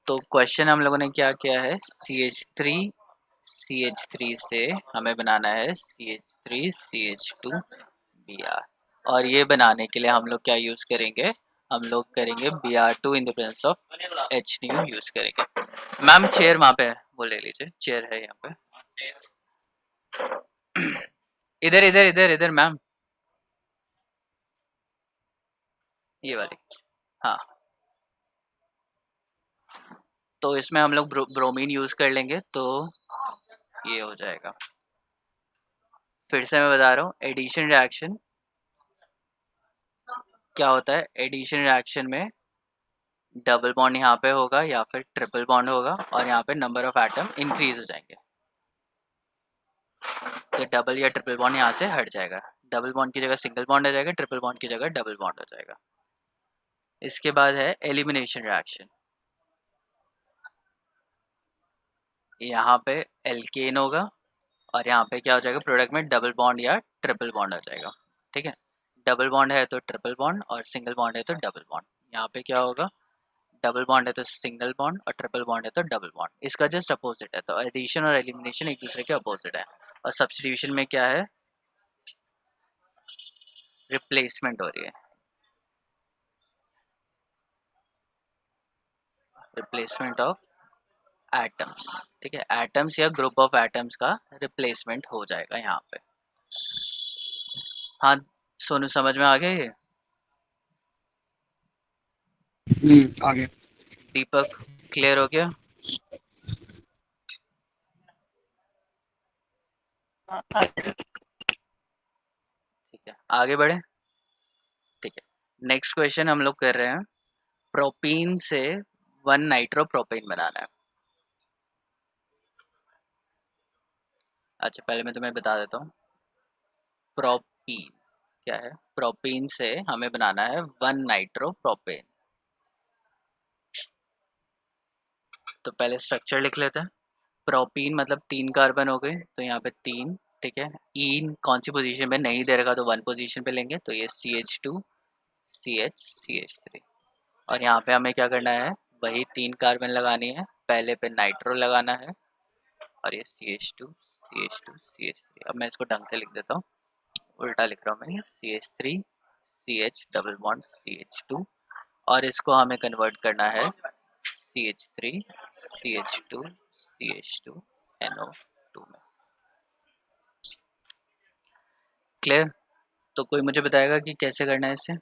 तो क्वेश्चन हम लोगों ने क्या किया है, CH3 से हमें बनाना है CH3CH2Br, और ये बनाने के लिए हम लोग क्या यूज करेंगे, हम लोग करेंगे Br2 in the presence of HNO use करेंगे। मैम चेयर वहाँ पे है, वो ले लीजिए, चेयर है यहाँ पे। इधर इधर इधर इधर मैम, ये वाली, हाँ। तो इसमें हम लोग ब्रोमीन यूज कर लेंगे, तो ये हो जाएगा। फिर से मैं बता रहा हूँ, एडिशन रिएक्शन क्या होता है, एडिशन रिएक्शन में डबल बॉन्ड यहाँ पे होगा या फिर ट्रिपल बॉन्ड होगा, और यहाँ पे नंबर ऑफ एटम इंक्रीज हो जाएंगे। तो डबल या ट्रिपल बॉन्ड यहाँ से हट जाएगा, डबल बॉन्ड की जगह सिंगल बॉन्ड आ जाएगा, ट्रिपल बॉन्ड की जगह डबल बॉन्ड हो जाएगा। इसके बाद है एलिमिनेशन रिएक्शन। यहाँ पे एल्केन होगा, और यहाँ पे क्या हो जाएगा, प्रोडक्ट में डबल बॉन्ड या ट्रिपल बॉन्ड आ जाएगा। ठीक है, डबल बॉन्ड है तो ट्रिपल बॉन्ड, और सिंगल बॉन्ड है तो डबल बॉन्ड। यहाँ पे क्या होगा, डबल बॉन्ड है तो सिंगल बॉन्ड, और ट्रिपल बॉन्ड है तो डबल बॉन्ड। इसका जस्ट अपोजिट है। तो एडिशन और एलिमिनेशन एक दूसरे के अपोजिट है, और सब्स्टिट्यूशन में क्या है, रिप्लेसमेंट हो रही है, रिप्लेसमेंट ऑफ एटम्स। ठीक है, एटम्स या ग्रुप ऑफ एटम्स का रिप्लेसमेंट हो जाएगा यहाँ पे। हाँ सोनू, समझ में आ गया ये? आ गया। दीपक, क्लियर हो गया? ठीक है, आगे बढ़े। ठीक है, नेक्स्ट क्वेश्चन हम लोग कर रहे हैं, प्रोपीन से 1 नाइट्रोप्रोपेन बनाना है। अच्छा, पहले मैं तुम्हें बता देता हूँ, प्रोपीन क्या है। प्रोपीन से हमें बनाना है 1 नाइट्रोप्रोपेन। तो पहले स्ट्रक्चर लिख लेते हैं। प्रोपीन मतलब 3 कार्बन हो गए, तो यहाँ पे 3। ठीक है, इन कौन सी पोजीशन पे नहीं दे रखा तो 1 पोजीशन पे लेंगे, तो ये CH2 CH CH3। और यहाँ पे हमें क्या करना है, वही 3 कार्बन लगानी है, पहले पे नाइट्रो लगाना है, और ये CH2 CH2 CH3। अब मैं इसको ढंग से लिख देता हूँ, उल्टा लिख रहा हूँ मैं, CH3 CH double bond CH2, और इसको हमें कन्वर्ट करना है CH3 CH2 CH2 NO2 में। क्लियर? तो कोई मुझे बताएगा कि कैसे करना है इसे?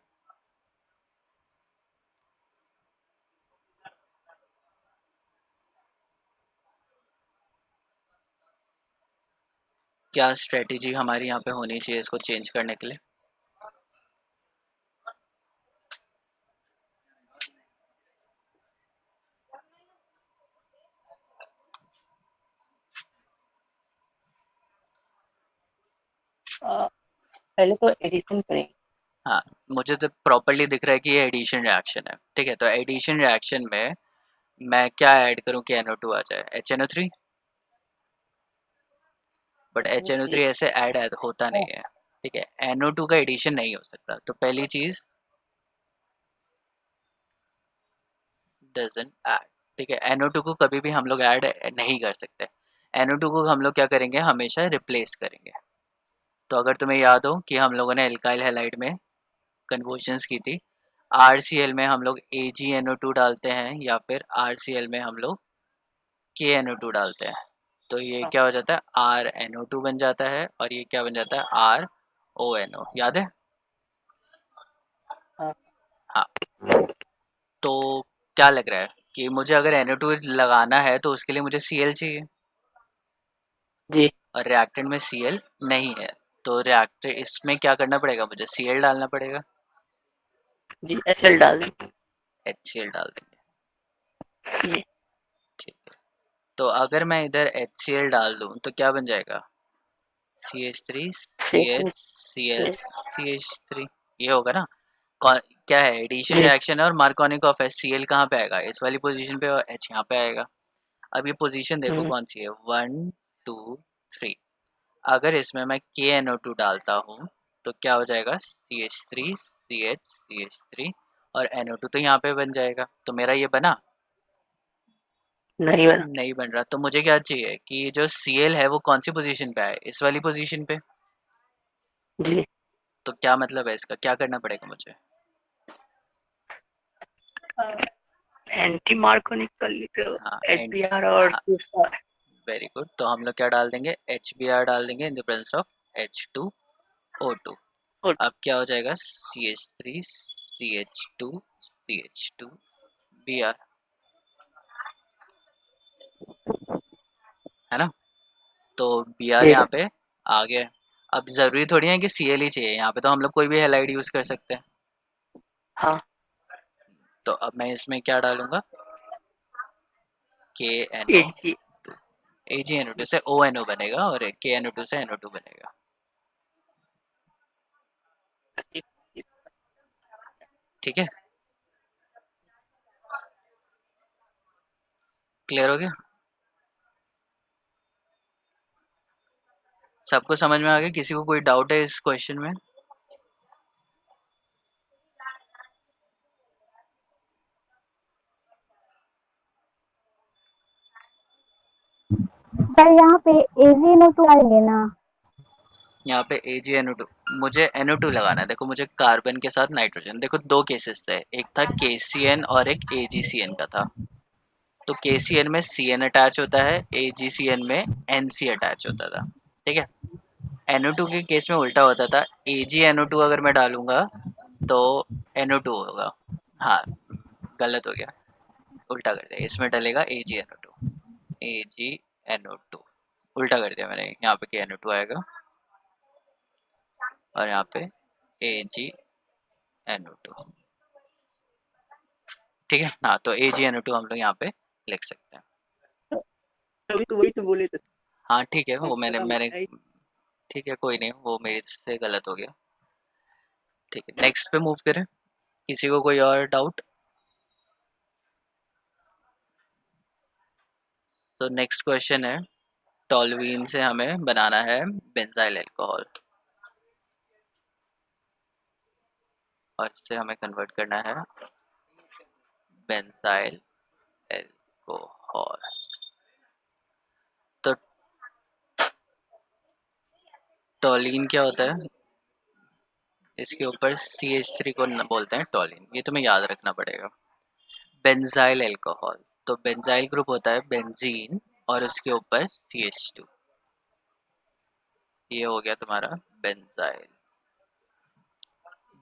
क्या स्ट्रेटेजी हमारी यहाँ पे होनी चाहिए इसको चेंज करने के लिए? पहले तो एडिशन करें। हाँ, मुझे तो प्रॉपरली दिख रहा है कि ये एडिशन रिएक्शन है। ठीक है, तो एडिशन रिएक्शन में मैं क्या ऐड करूँ कि NO2 आ जाए, HNO3। बट HNO3 ऐसे ऐड होता नहीं है। ठीक है, NO2 का एडिशन नहीं हो सकता, तो पहली चीज डजंट ऐड। ठीक है, NO2 को कभी भी हम लोग ऐड नहीं कर सकते। NO2 को हम लोग क्या करेंगे, हमेशा रिप्लेस करेंगे। तो अगर तुम्हें याद हो कि हम लोगों ने एल्काइल हैलाइड में कन्वर्जन्स की थी, RCl में हम लोग AgNO2 डालते हैं या फिर RCl में हम लोग KNO2 डालते हैं, तो ये क्या हो जाता है, RNO2 बन जाता है, और ये क्या बन जाता है, RONO। याद है? हाँ। हाँ। तो क्या लग रहा है कि मुझे अगर NO2 लगाना है तो उसके लिए मुझे Cl चाहिए, जी और रिएक्टेंट में Cl नहीं है, तो रिएक्टर इसमें क्या करना पड़ेगा, मुझे Cl डालना पड़ेगा, जी HL डाल दें। HCl डाल देंगे। जी ठीक है, तो अगर मैं इधर HCl डाल दूं तो क्या बन जाएगा, CH3 CH3 CH Cl CH3, ये होगा ना। क्या है, एडिशन जी रिएक्शन है और मार्कोनिक ऑफ HCl कहाँ पे आएगा, इस वाली पोजीशन पे, और H यहाँ पे आएगा। अब ये पोजीशन देखो कौन सी है, 1 2 3। अगर इसमें मैं KNO2 डालता हूँ तो क्या हो जाएगा, CH3 CH CH3 और NO2 तो यहाँ पे बन जाएगा, तो मेरा ये बना नहीं बना। नहीं बन रहा। तो मुझे क्या चाहिए कि जो Cl है वो कौन सी पोजीशन पे आए, इस वाली पोजीशन पे। जी तो क्या मतलब है इसका, क्या करना पड़ेगा मुझे, एंटी मार्कोनिक कर ली तो हाँ एंड, HBr और हाँ CFR। वेरी गुड, तो हम लोग क्या डाल देंगे, HBr डाल देंगे इन द प्रेजेंस ऑफ H2O2। और अब क्या हो जाएगा, CH3 CH2 CH2 Br, है ना। तो Br जी यहाँ पे आ गया। अब जरूरी थोड़ी है कि Cl ही चाहिए, यहाँ पे तो हम लोग कोई भी हैलाइड यूज कर सकते हैं। हाँ तो अब मैं इसमें क्या डालूंगा, KNO, HG AgNO2 से ONO बनेगा और KNO2 से NO2 बनेगा। ठीक है, क्लियर हो गया, सबको समझ में आ गया, किसी को कोई डाउट है इस क्वेश्चन में। सर यहाँ पे AgNO2 डालेंगे ना? यहाँ पे AgNO2, मुझे NO2 लगाना है। देखो मुझे कार्बन के साथ नाइट्रोजन, देखो दो केसेस थे, एक था KCN और एक AgCN का था। तो KCN में CN अटैच होता है, AgCN में NC अटैच होता था। ठीक है, NO2 के केस में उल्टा होता था, AgNO2 अगर मैं डालूंगा तो NO2 होगा। हाँ, गलत हो गया, उल्टा कर दिया, इसमें डलेगा AgNO2, AgNO2 उल्टा कर दिया मैंने, यहाँ पे KNO2 आएगा और यहाँ पे AgNO2। ठीक है, हाँ तो AgNO2 हम लोग यहाँ पे लिख सकते हैं। तभी तो वही तो बोले थे। हाँ ठीक है, वो मैंने थोड़ा मैंने बताइए। ठीक है कोई नहीं, वो मेरे से गलत हो गया। ठीक है, नेक्स्ट पे मूव करें, किसी को कोई और डाउट। तो नेक्स्ट क्वेश्चन है, टॉलुइन से हमें बनाना है बेंजाइल अल्कोहल, और इससे हमें कन्वर्ट करना है बेंजाइल अल्कोहल। तो टॉलिन क्या होता है, इसके ऊपर CH3 को बोलते हैं टॉलिन, ये तुम्हें याद रखना पड़ेगा। बेंजाइल अल्कोहल, तो बेंजाइल ग्रुप होता है बेंजीन और उसके ऊपर CH2, ये हो गया तुम्हारा बेंजाइल।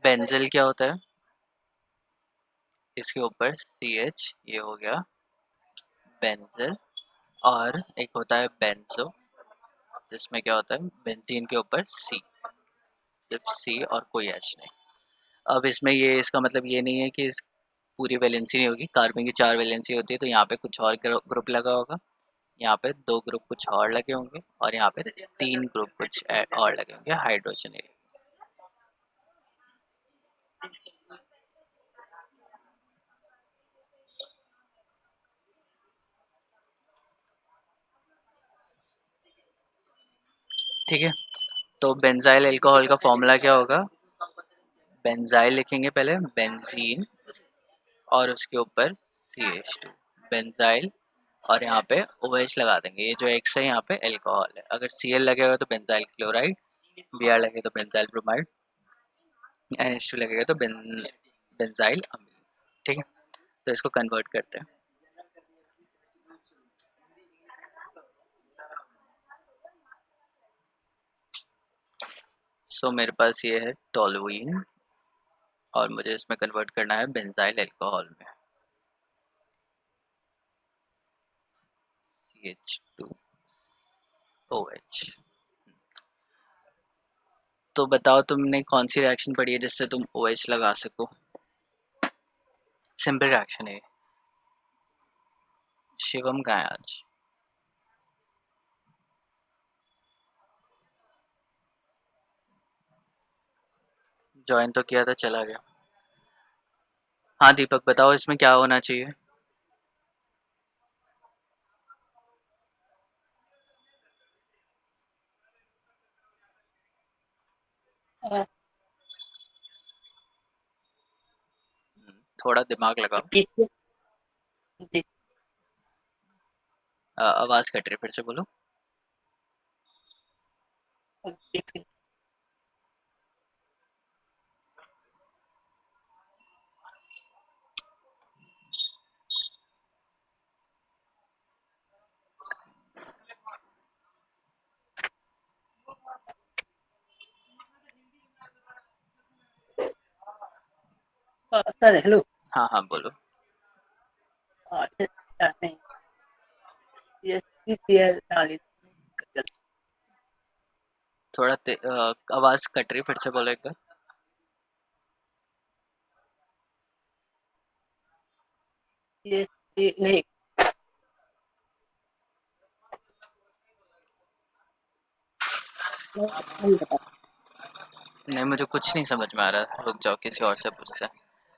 बेंजिल क्या होता है, इसके ऊपर CH, ये हो गया बेंजिल। और एक होता है बेंजो, जिसमें क्या होता है, बेंजीन के ऊपर C, सिर्फ C और कोई H नहीं। अब इसमें ये इसका मतलब ये नहीं है कि इस पूरी वैलेंसी नहीं होगी, कार्बन की 4 वैलेंसी होती है, तो यहाँ पे कुछ और ग्रुप लगा होगा, यहाँ पे 2 ग्रुप कुछ और लगे होंगे, और यहाँ पे 3 ग्रुप कुछ और लगे होंगे हाइड्रोजन। ठीक है, तो बेंजाइल अल्कोहल का फॉर्मूला क्या होगा? बेंजाइल लिखेंगे पहले, बेंजीन, और उसके ऊपर CH2, बेंजाइल, और यहाँ पे OH लगा देंगे। ये जो X है यहाँ पे अल्कोहल है। अगर Cl लगेगा तो बेंजाइल क्लोराइड, Br लगेगा तो बेंजाइल ब्रोमाइड, NH2 लगेगा तो बेंजाइल अमीन। ठीक है, तो इसको कन्वर्ट करते हैं। सो मेरे पास ये है टोलुइन, और मुझे इसमें कन्वर्ट करना है बेंजाइल अल्कोहल में, CH2OH। तो बताओ तुमने कौन सी रिएक्शन पढ़ी है जिससे तुम OH लगा सको? सिंपल रिएक्शन है। शिवम कहाँ है आज? ज्वाइन तो किया था, चला गया। हाँ दीपक बताओ इसमें क्या होना चाहिए? थोड़ा दिमाग लगाओ। किस जी, आवाज कट रही, फिर से बोलो। किस- सर हेलो। हाँ हाँ बोलो। नहीं, ये CCl डाली। थोड़ा आवाज कट रही, फिर से बोलो एक बार। ये नहीं, नहीं बता। नहीं मुझे कुछ नहीं समझ में आ रहा, रुक जाओ किसी और से पूछते हैं।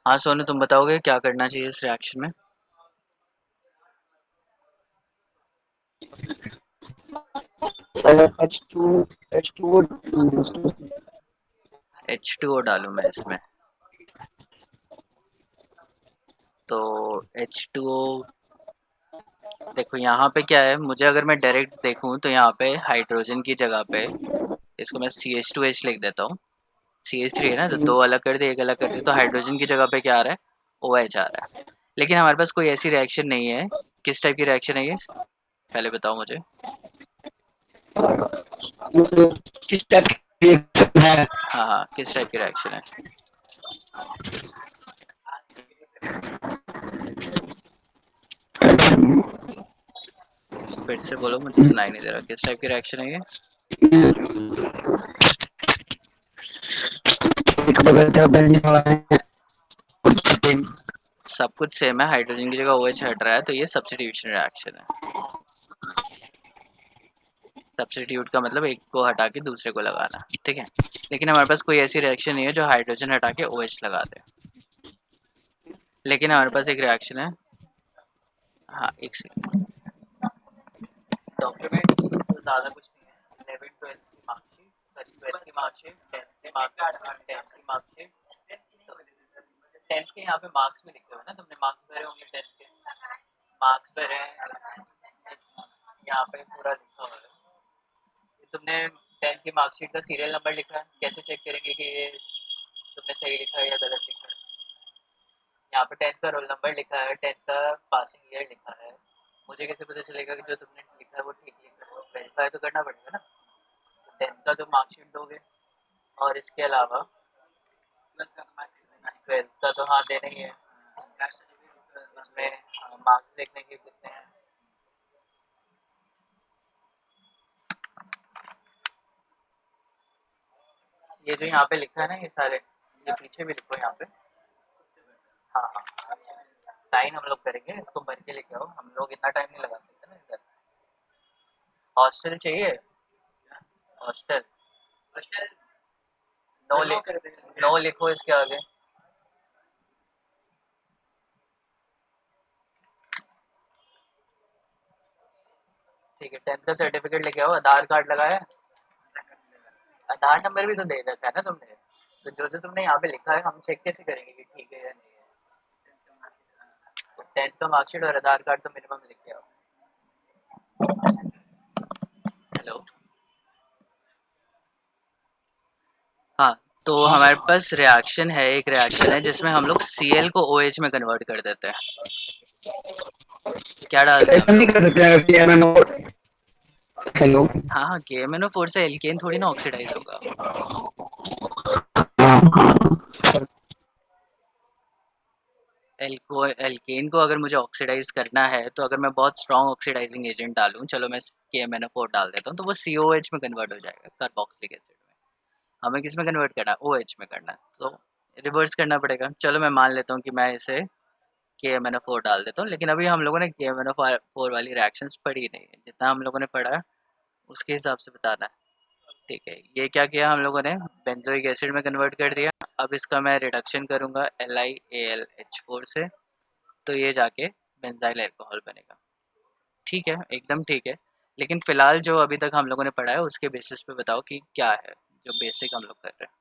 हाँ सोनू तुम बताओगे क्या करना चाहिए इस रिएक्शन में? H2O डालूं मैं इसमें? तो H2O, देखो यहाँ पे क्या है, मुझे अगर मैं डायरेक्ट देखूँ तो यहाँ पे हाइड्रोजन की जगह पे इसको मैं CH2H लिख देता हूँ। CH3 है ना, तो दो अलग कर दिए, एक अलग कर दिए, तो हाइड्रोजन की जगह पे क्या आ रहा है? OH आ रहा है। लेकिन हमारे पास कोई ऐसी रिएक्शन नहीं है। किस टाइप की रिएक्शन है ये, पहले बताओ मुझे। किस टाइप की है? हाँ हाँ, किस टाइप की रिएक्शन है? फिर से बोलो, मुझे सुनाई नहीं दे रहा, किस टाइप की रिएक्शन है ये? सब कुछ सेम है, हाइड्रोजन की जगह OH हट रहा है, तो ये सब्स्टिट्यूशन रिएक्शन है। सब्स्टिट्यूट का मतलब एक को हटा के दूसरे को लगाना, ठीक है। लेकिन हमारे पास कोई ऐसी रिएक्शन नहीं है जो हाइड्रोजन हटा के OH लगा दे। लेकिन हमारे पास एक रिएक्शन है। हाँ एक सेकंड। डॉक्यूमेंट्स तो ज़्यादा कुछ नहीं है, 11 12 की मार्कशीट, सॉरी 12 की मार्कशीट, 10 की मार्कशीट, 10 की मार्कशीट। 10 के यहाँ पे मार्क्स में लिखे हुए ना, तुमने मार्क्स भरे होंगे 10 के, मार्क्स भरे हैं, यहाँ पे पूरा लिखा हुआ है। ये तुमने 10 की मार्कशीट का सीरियल नंबर लिखा है, कैसे चेक करेंगे कि ये तुमने सही लिखा है या गलत लिखा है? यहाँ पे 10 का रोल नंबर लिखा है, 10 का पासिंग ईयर लिखा है, मुझे कैसे पता चलेगा कि जो तुमने लिखा है वो ठीक लिखा है? वेरीफाई तो करना पड़ेगा ना। तो 10 का तो मार्कशीट दोगे, और इसके अलावा 12 का तो हाँ देना ही है। इसमें मार्क्स देखने के कितने हैं? ये जो यहाँ पे लिखा है ना, ये सारे, ये पीछे भी लिखो यहाँ पे। हाँ हाँ, साइन हम लोग करेंगे, इसको भर के लेके आओ, हम लोग इतना टाइम नहीं लगा सकते ना इधर। हॉस्टल चाहिए? हॉस्टल नो लिख, नो लिखो इसके आगे। ठीक है, 10th का सर्टिफिकेट लेके आओ, आधार कार्ड लगाया? आधार नंबर भी तो दे रखा है ना तुमने, तो जो जो तुमने यहाँ पे लिखा है हम चेक कैसे करेंगे कि ठीक है या नहीं है? तो 10th का मार्कशीट और आधार कार्ड तो मिनिमम लिख के आओ। हेलो। हाँ, तो हमारे पास रिएक्शन है, एक रिएक्शन है जिसमें हम लोग Cl को OH में कन्वर्ट कर देते हैं। क्या डालते हैं ऐसा हम नहीं लोग? कर सकते हैं कि MnO। हेलो। हाँ हाँ, KMnO4 से एल्केन थोड़ी ना ऑक्सीडाइज होगा। हाँ हाँ। एल्केन को अगर मुझे ऑक्सीडाइज करना है तो अगर मैं बहुत स्ट्रॉन्ग ऑक्सीडाइजिंग एजेंट डालूं, चलो मैं KMnO4 डाल देता हूँ, तो वो COH में कन्वर्ट हो जाएगा, कार्बोक्सिलिक एसिड में। हमें किस में कन्वर्ट करना है? OH में करना है, तो रिवर्स करना पड़ेगा। चलो मैं मान लेता हूँ कि मैं इसे KMnO4 डाल देता हूँ, लेकिन अभी हम लोगों ने KMnO4 वाली रिएक्शंस पढ़ी नहीं है। जितना हम लोगों ने पढ़ा है उसके हिसाब से बताना है। ठीक है, ये क्या किया हम लोगों ने? बेंजोइक एसिड में कन्वर्ट कर दिया। अब इसका मैं रिडक्शन करूँगा LiAlH4 से, तो ये जाके बेंजाइल अल्कोहल बनेगा। ठीक है, एकदम ठीक है। लेकिन फ़िलहाल जो अभी तक हम लोगों ने पढ़ा है उसके बेसिस पे बताओ कि क्या है जो बेसिक हम लोग कर रहे हैं।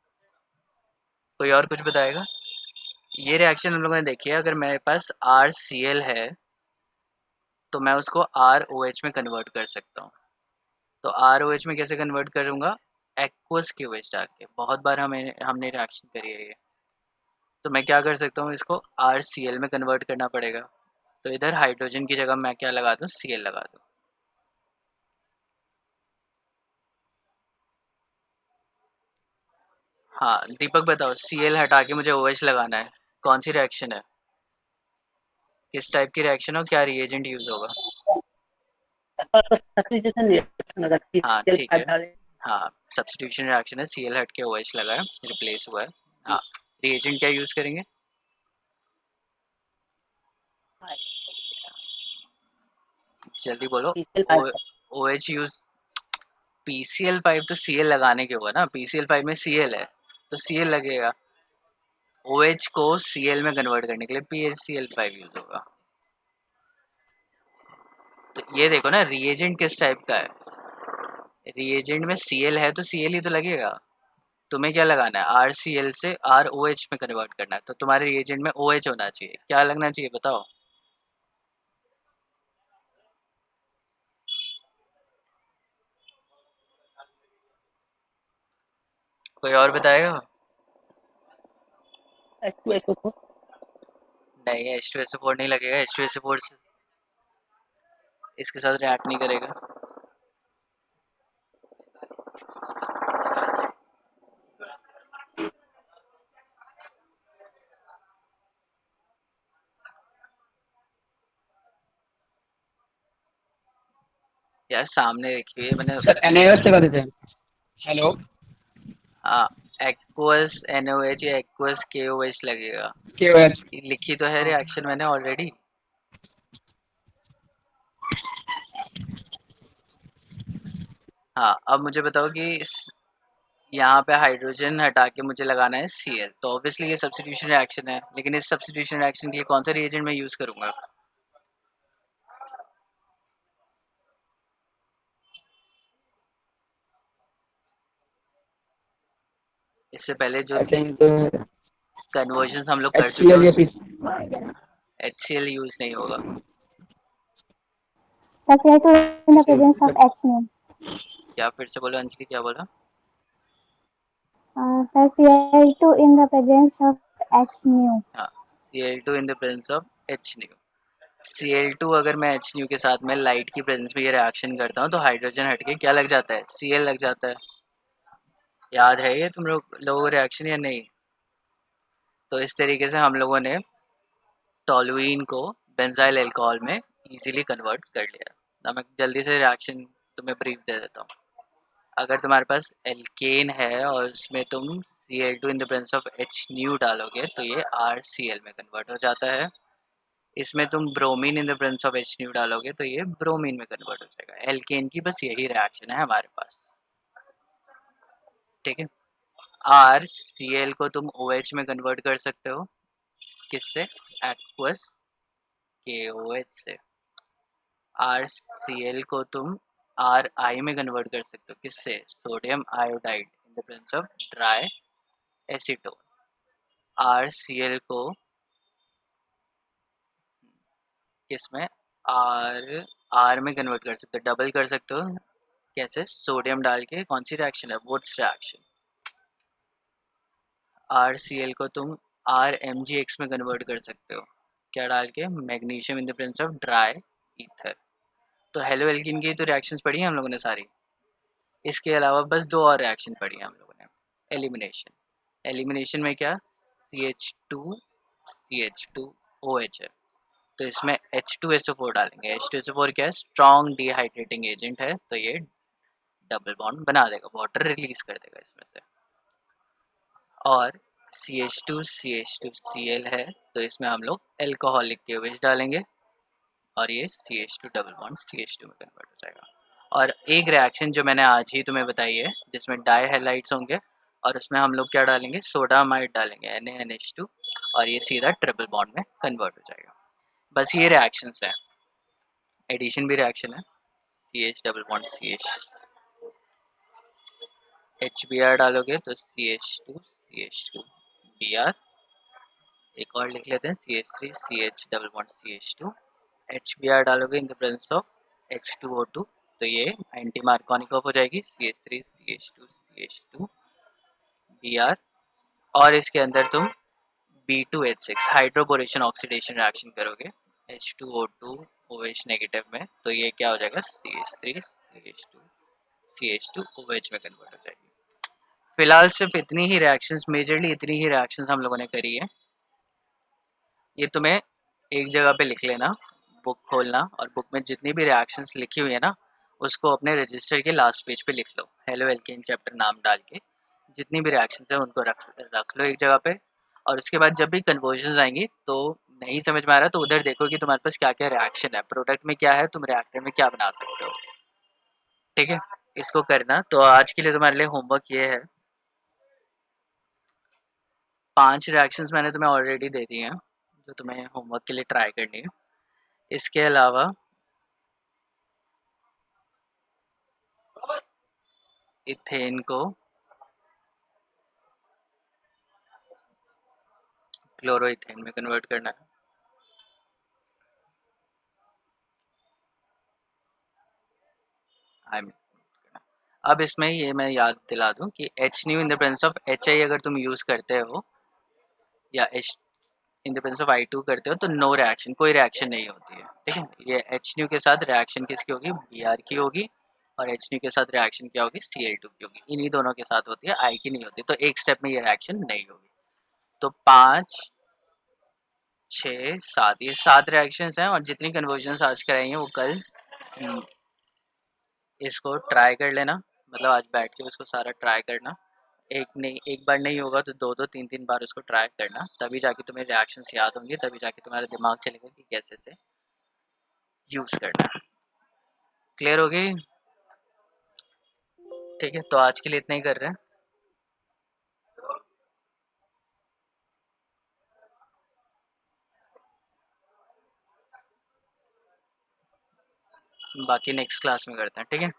कोई और कुछ बताएगा? ये रिएक्शन हम लोगों ने देखी है, अगर मेरे पास RCl है तो मैं उसको ROH में कन्वर्ट कर सकता हूँ। तो ROH में कैसे कन्वर्ट करूँगा? एक्वस के OH डाल के। बहुत बार हमने रिएक्शन करी है ये। तो मैं क्या कर सकता हूँ, इसको RCl में कन्वर्ट करना पड़ेगा। तो इधर हाइड्रोजन की जगह मैं क्या लगा दूँ? Cl लगा दूँ। हाँ दीपक बताओ, Cl हटा के मुझे OH लगाना है, कौन सी रिएक्शन है? किस टाइप की रिएक्शन हो, क्या रिएजेंट यूज होगा? सब्स्टिट्यूशन रिएक्शन अगर हाँ CL ठीक है। फाइव डालें। हाँ सब्स्टिट्यूशन रिएक्शन है, Cl हट के OH लगा है, रिप्लेस हुआ है। हाँ, रिएजेंट क्या यूज करेंगे? जल्दी बोलो। CL ओ फाइव। OH use. PCl5 तो Cl लगाने के हुआ ना, PCl5 में Cl है तो Cl लगेगा। OH को Cl में कन्वर्ट करने के लिए PHCl5 यूज होगा। तो ये देखो ना, रिएजेंट किस टाइप का है? रिएजेंट में Cl है तो Cl ही तो लगेगा। तुम्हें क्या लगाना है? RCl से ROH में कन्वर्ट करना है, तो तुम्हारे रिएजेंट में OH होना चाहिए। क्या लगना चाहिए बताओ? कोई और बताएगा? H2SO4। नहीं, H2SO4 नहीं लगेगा। H2SO4 से इसके साथ रिएक्ट नहीं करेगा। यार सामने देखिए मैंने। सर NaOH लगा देते हैं। हेलो। हाँ, एक्वस NaOH या एक्वस KOH लगेगा। KOH। ये लिखी तो है रिएक्शन मैंने ऑलरेडी। हाँ, अब मुझे बताओ कि यहाँ पे हाइड्रोजन हटा के मुझे लगाना है Cl, तो ऑब्वियसली ये सब्स्टिट्यूशन रिएक्शन है, लेकिन इस सब्स्टिट्यूशन रिएक्शन के लिए कौन सा रिएजेंट मैं यूज करूंगा? इससे पहले जो आई थिंक कन्वर्जन हम लोग कर चुके हैं HCl या उस HCl यूज नहीं होगा। Sir, Cl2 in the presence of H-nu. क्या फिर से बोलो अंजलि, क्या बोला? Sir, Cl2 in the presence of H-nu. हाँ, Cl2 in the presence of H-nu। Cl2 अगर मैं H-nu के साथ में लाइट की प्रेजेंस में ये रिएक्शन करता हूँ तो हाइड्रोजन हटके क्या लग जाता है? Cl लग जाता है। याद है ये तुम लोगों को रिएक्शन या नहीं? तो इस तरीके से हम लोगों ने टॉलुइन को बेंजाइल अल्कोहल में इजीली कन्वर्ट कर लिया। अब मैं जल्दी से रिएक्शन तुम्हें ब्रीफ दे देता हूँ। अगर तुम्हारे पास एल्केन है और उसमें तुम Cl2 in the presence of H-nu डालोगे तो ये RCl में कन्वर्ट हो जाता है। इसमें तुम bromine in the presence of H-nu डालोगे तो ये ब्रोमीन में कन्वर्ट हो जाएगा। एल्केन की बस यही रिएक्शन है हमारे पास। ठीक है। RCl को तुम OH में कन्वर्ट कर सकते हो, किससे? एक्वस KOH से। RCl को तुम RI में कन्वर्ट कर सकते हो, किससे? Sodium iodide in the presence of dry acetone. RCl को किसमें R में कन्वर्ट कर सकते हो, डबल कर सकते हो। कैसे? सोडियम डाल के। कौन सी रिएक्शन है? Wurtz reaction. RCl को तुम RMgX में कन्वर्ट कर सकते हो, क्या डाल के? Magnesium in the presence of dry ether. तो हेलो एल्किन की तो रिएक्शंस पढ़ी हैं हम लोगों ने सारी। इसके अलावा बस दो और रिएक्शन पढ़ी हैं हम लोगों ने। एलिमिनेशन में क्या? CH2 CH2OH है, तो इसमें H2SO4 डालेंगे। H2SO4 क्या है? स्ट्रॉन्ग डिहाइड्रेटिंग एजेंट है, तो ये डबल बॉन्ड बना देगा, वाटर रिलीज कर देगा इसमें से। और CH2CH2Cl है, तो इसमें हम लोग एल्कोहलिक KOH डालेंगे और ये CH2 डबल बॉन्ड CH2 में कन्वर्ट हो जाएगा। और एक रिएक्शन जो मैंने आज ही तुम्हें बताई है जिसमें डाई हैलाइड्स होंगे और उसमें हम लोग क्या डालेंगे? सोडामाइड डालेंगे, NaNH2, और ये सीधा ट्रिपल बॉन्ड में कन्वर्ट हो जाएगा। बस ये रिएक्शंस है। एडिशन भी रिएक्शन है, CH double bond CH, HBr डालोगे तो CH2 CH2 Br। एक और लिख लेते हैं, CH3 CH double bond CH2। HBr डालोगे इन द प्रेजेंस ऑफ H2O2, तो ये एंटी मार्कोनिक हो जाएगी, CH3 CH2 CH2 Br। और इसके अंदर तुम B2H6 हाइड्रोबोरेशन ऑक्सीडेशन रिएक्शन करोगे H2O2 OH नेगेटिव में, तो ये क्या हो जाएगा? CH3 CH2 CH2 OH में कन्वर्ट हो जाएगी। फिलहाल सिर्फ इतनी ही रिएक्शंस, मेजरली इतनी ही रिएक्शंस हम लोगों ने करी है। ये तुम्हें एक जगह पे लिख लेना, बुक खोलना, और बुक में जितनी भी रिएक्शंस लिखी हुई है ना उसको अपने रजिस्टर के लास्ट पेज पे लिख लो, हेलो एल्केन चैप्टर नाम डाल के। जितनी भी रिएक्शंस है उनको रख लो एक जगह पे। और उसके बाद जब भी कन्वर्जन्स आएंगी तो नहीं समझ में आ रहा तो उधर देखो कि तुम्हारे पास क्या क्या रिएक्शन है, प्रोडक्ट में क्या है, तुम रिएक्टर में क्या बना सकते हो। ठीक है, इसको करना। तो आज के लिए तुम्हारे लिए होमवर्क ये है, 5 रिएक्शंस मैंने तुम्हें ऑलरेडी दे दी हैं जो तुम्हें होमवर्क के लिए ट्राई करनी है। इसके अलावा इथेन को क्लोरोइथेन में कन्वर्ट करना है। अब इसमें ये मैं याद दिला दूं कि H new in the presence of HI अगर तुम यूज़ करते हो या H in the presence of I2 करते हो तो नो रिएक्शन, कोई रिएक्शन नहीं होती है। ठीक है, ये H न्यू के साथ रिएक्शन किसकी होगी? Br की होगी। और H न्यू के साथ रिएक्शन क्या होगी? Cl2 की होगी। इन्हीं दोनों के साथ होती है, I की नहीं होती। तो एक स्टेप में ये रिएक्शन नहीं होगी। तो 5 6 7, ये 7 रिएक्शंस हैं। और जितनी कन्वर्जन्स आज कराई हैं वो कल इसको ट्राई कर लेना, मतलब आज बैठ के उसको सारा ट्राई करना। एक बार नहीं होगा तो 2 3 3 बार उसको ट्राई करना, तभी जाके तुम्हें रिएक्शंस याद होंगे, तभी जाके तुम्हारा दिमाग चलेगा कि कैसे से यूज़ करना है। क्लियर हो गई? ठीक है, तो आज के लिए इतना ही कर रहे हैं। बाकी नेक्स्ट क्लास में करते हैं, ठीक है।